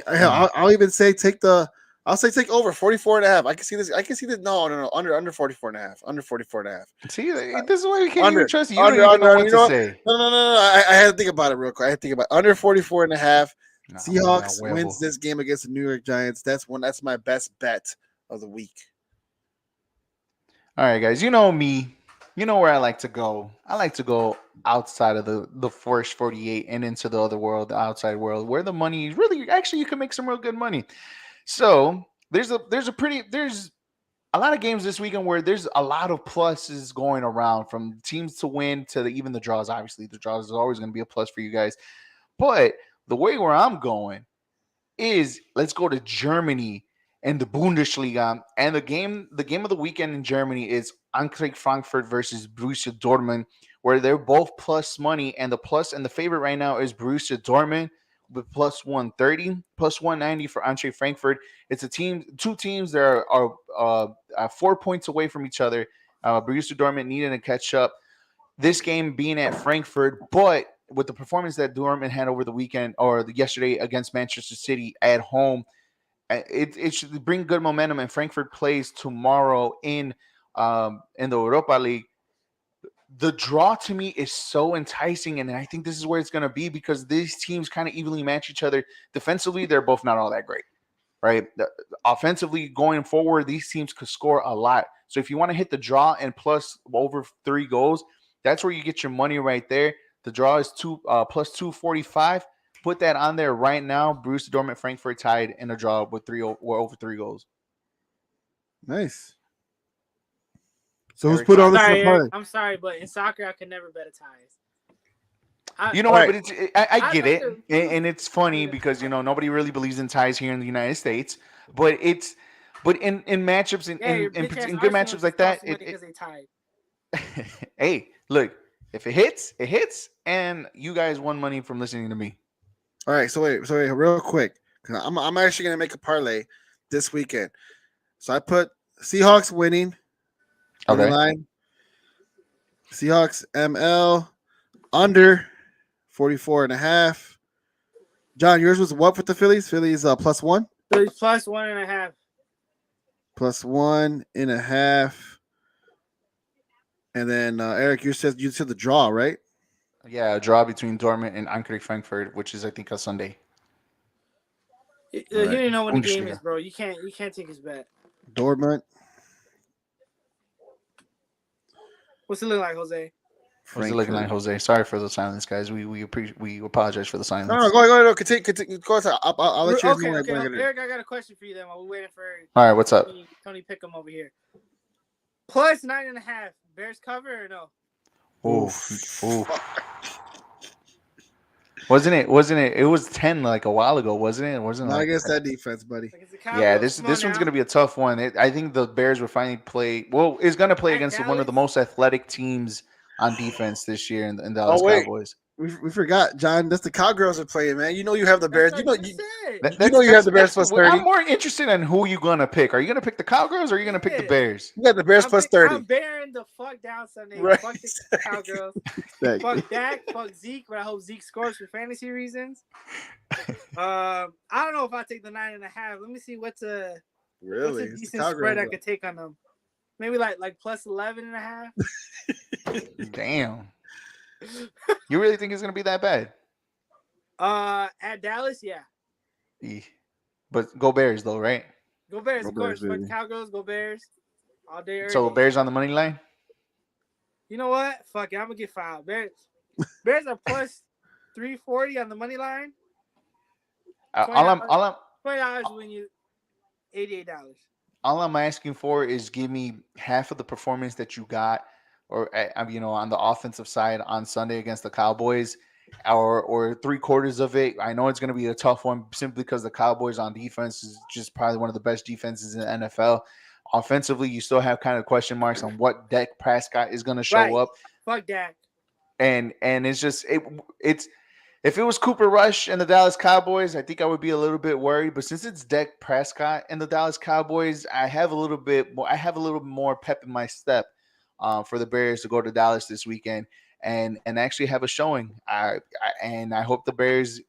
I'll even say take over 44.5. I can see this. No. Under 44.5. Under 44.5. See, this is why we can't even trust you. You don't even know what to say. No. I had to think about it real quick. I had to think about under 44.5. Seahawks wins this game against the New York Giants. That's my best bet of the week. All right, guys. You know me. You know where I like to go. I like to go outside of the first 48 and into the other world, the outside world, where the money is really actually you can make some real good money. So there's a lot of games this weekend where there's a lot of pluses going around, from teams to win to even the draws. Obviously, the draws is always going to be a plus for you guys. But the way where I'm going is let's go to Germany and the Bundesliga. And the game of the weekend in Germany is Eintracht Frankfurt versus Borussia Dortmund, where they're both plus money, and the favorite right now is Borussia Dortmund with plus 130, plus 190 for Eintracht Frankfurt. It's two teams that are 4 points away from each other. Borussia Dortmund needing to catch up. This game being at Frankfurt, but with the performance that Dortmund had over the weekend or yesterday against Manchester City at home, it should bring good momentum. And Frankfurt plays tomorrow in the Europa League. The draw to me is so enticing, and I think this is where it's going to be because these teams kind of evenly match each other. Defensively, they're both not all that great, right? Offensively, going forward, these teams could score a lot. So if you want to hit the draw and plus over 3 goals, that's where you get your money right there. The draw is plus 245. Put that on there right now. Borussia Dortmund, Frankfurt tied in a draw with over 3 goals. Nice. So who's Eric, put on the Sorry, parlay? Eric, I'm sorry, but in soccer I can never bet a ties. You know Right. what? But I get like it, to- and it's funny because nobody really believes in ties here in the United States. But in matchups your in bitch-ass good Arsenal matchups like just that, lost money because they tied. hey, look, if it hits, it hits, and you guys won money from listening to me. All right, so wait, real quick. 'Cause I'm actually gonna make a parlay this weekend. So I put Seahawks winning. Okay. Line. Seahawks ML under 44.5. John, yours was what with the Phillies? Phillies +1? So it's plus 1.5. +1.5. And then Eric, you said the draw, right? Yeah, a draw between Dortmund and Eintracht Frankfurt, which is I think a Sunday. You didn't know when the game Bundesliga. is, bro. You can't take his bet. Dortmund. What's it look like, Jose? What's it looking like, Jose? Sorry for the silence, guys. We apologize for the silence. No, go ahead. Continue. Go ahead. I'll let you know. Okay. Eric, I got a question for you then while we're waiting for All right, what's up? Tony Pick'em over here. Plus 9.5. Bears cover or no? Oof. Wasn't it? It was 10 like a while ago, wasn't it? It wasn't Not like against that defense, buddy. Like, it's the Yeah, Cowboys. this Come on one's now. going to be a tough one. I think the Bears will finally play. Well, it's going to play At against one of the Dallas? most athletic teams on defense this year in the Dallas wait. Cowboys. We forgot, John. That's the Cowgirls are playing, man. You know you have the Bears. That's You know what I you, said. you have the Bears plus 30. I'm more interested in who you're going to pick. Are you going to pick the Cowgirls or are you going to pick the Yeah. Bears? You got the Bears plus 30. I'm bearing the fuck down Sunday. Right. Fuck the Cowgirls. Exactly. Fuck Dak. Fuck Zeke. But I hope Zeke scores for fantasy reasons. I don't know if I take the 9.5. Let me see what's a Really? What's a It's the decent spread I Cowgirls. could take on them? Maybe like plus 11.5. Damn. You really think it's going to be that bad? At Dallas, yeah. But go Bears, though, right? Go Bears, Go of course. Bears, Fuck baby. Cowgirls, go Bears. All day, every So day. Bears on the money line? You know what? Fuck it, I'm gonna get fouled. Bears are plus 340 on the money line. All $20 win you $88. I'm asking for is give me half of the performance that you got, or on the offensive side on Sunday against the Cowboys, or 3/4 of it. I know it's going to be a tough one simply because the Cowboys on defense is just probably one of the best defenses in the NFL. Offensively, you still have kind of question marks on what Dak Prescott is going to show up, Fuck Dak. and it's just it's. If it was Cooper Rush and the Dallas Cowboys, I think I would be a little bit worried. But since it's Dak Prescott and the Dallas Cowboys, I have a little bit more pep in my step for the Bears to go to Dallas this weekend and actually have a showing. I hope the Bears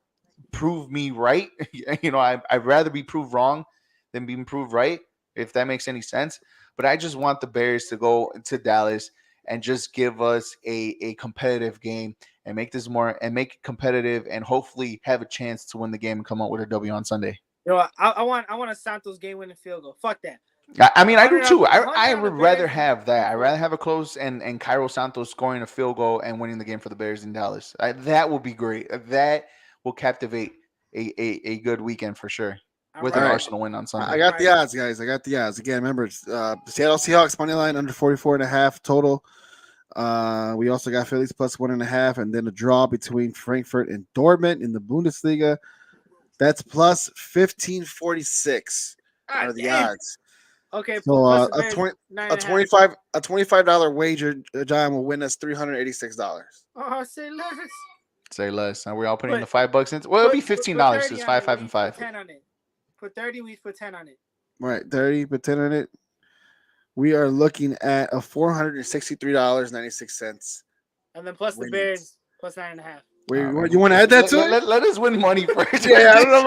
prove me right. I'd rather be proved wrong than being proved right, if that makes any sense. But I just want the Bears to go to Dallas and just give us a competitive game and make it competitive and hopefully have a chance to win the game and come out with a W on Sunday. I want a Santos game-winning field goal. Fuck that. I do too. I 100 would on the rather Bears. have that. I'd rather have a close and Cairo Santos scoring a field goal and winning the game for the Bears in Dallas. That would be great. That will captivate a good weekend for sure. With an Arsenal win on Sunday. I got the odds, guys. I got the odds. Again, remember, it's Seattle Seahawks money line under 44.5 total. We also got Phillies plus 1.5, and then a draw between Frankfurt and Dortmund in the Bundesliga. That's plus 1546 are the odds. Okay, So plus a the Bears, 9.5. $25 wager, John, will win us $386. Oh, say less. Say less. And we're all putting Put- the $5 in. Well, it'll be Put $15 30 because on 5, it. 5, We and each put 5. 10 on it. Put 30, we each put 10 on it. Right, 30, but 10 on it. We are looking at a $463.96. And then plus the Wins. Bears, plus 9.5. Wait, you want to add that to it? Let us win money first. Yeah, I don't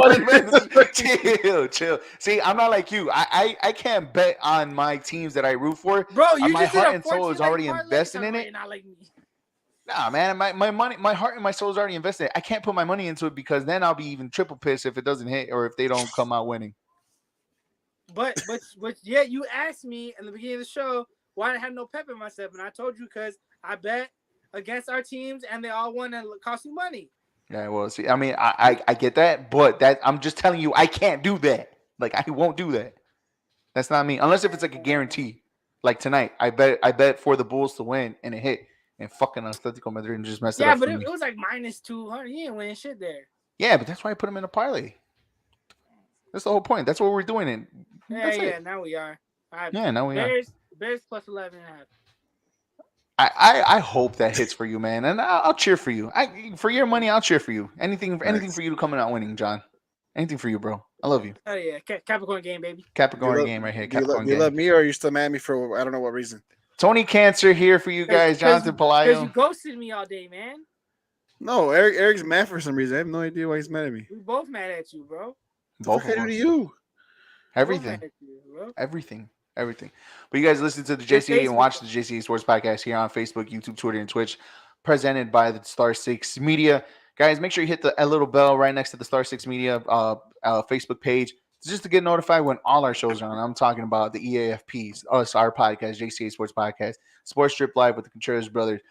know. Chill. See, I'm not like you. I can't bet on my teams that I root for. Bro, you My just did heart a and soul is 14 leg already parlay. invested in Sounds it. like not like me. Nah, man, my money, my heart and my soul is already invested. I can't put my money into it because then I'll be even triple pissed if it doesn't hit or if they don't come out winning. But yeah, you asked me in the beginning of the show why I had no pep in myself, and I told you because I bet against our teams and they all won and cost me money. Yeah, well, see, I mean, I get that, but that I'm just telling you, I can't do that. Like, I won't do that. That's not me, unless if it's like a guarantee. Like tonight, I bet for the Bulls to win, and it hit, and fucking Atletico Madrid just messed it up. Yeah, but it was like minus 200. You didn't win shit there. Yeah, but that's why I put him in a parlay. That's the whole point. That's what we're doing. Yeah, now we are. Yeah, now we are. Bears plus 11.5. I hope that hits for you, man, and I'll cheer for you. For your money, I'll cheer for you. Anything for you to come out winning, John. Anything for you, bro. I love you. Oh yeah, Capricorn game, baby. Capricorn game right here. Capricorn game. You love me, or are you still mad at me for I don't know what reason? Tony Cancer here for you guys. Jonathan Palayo. Because you ghosted me all day, man. No, Eric's mad for some reason. I have no idea why he's mad at me. We both mad at you, bro. Both What do to you? Everything. Everything. But you guys listen to the JCA and watch the JCA Sports Podcast here on Facebook, YouTube, Twitter, and Twitch, presented by the Star 6 Media. Guys, make sure you hit the little bell right next to the Star 6 Media Facebook page just to get notified when all our shows are on. I'm talking about the EAFPs, our podcast, JCA Sports Podcast, Sports Strip Live with the Contreras Brothers,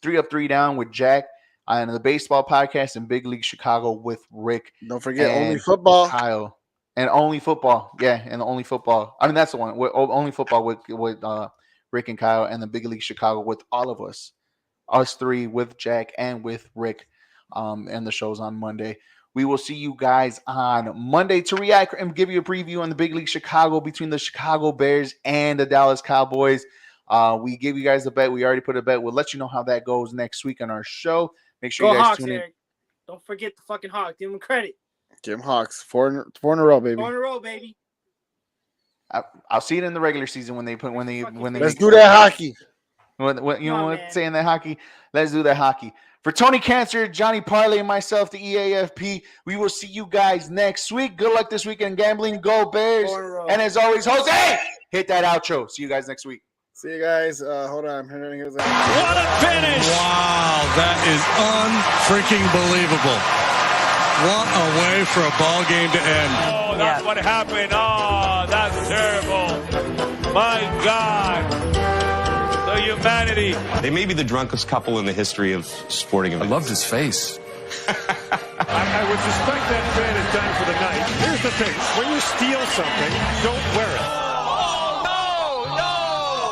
3 Up, 3 Down with Jack, and the Baseball Podcast and Big League Chicago with Rick. Don't forget Only Football. Kyle. And Only Football. Yeah, and Only Football. I mean, that's the one. Only Football with Rick and Kyle, and the Big League Chicago with all of us. Us three with Jack and with Rick. And the show's on Monday. We will see you guys on Monday to react and give you a preview on the Big League Chicago between the Chicago Bears and the Dallas Cowboys. We gave you guys a bet. We already put a bet. We'll let you know how that goes next week on our show. Make sure you guys tune in. Eric. Don't forget the fucking Hawks. Give them credit. Jim Hawks, four in a row, baby. 4 in a row, baby. I'll see it in the regular season when they. Let's do that hockey. Saying that hockey. Let's do that hockey. For Tony Cancer, Johnny Parlay, and myself, the EAFP, we will see you guys next week. Good luck this weekend gambling. Go Bears. And as always, Jose, hit that outro. See you guys next week. See you guys. Hold on. What a finish. Wow, that is unfreaking believable. What a way for a ball game to end. Oh, that's what happened. Oh, that's terrible. My God. The humanity. They may be the drunkest couple in the history of sporting events. I loved his face. I would suspect that man is done for the night. Here's the thing. When you steal something, don't wear it.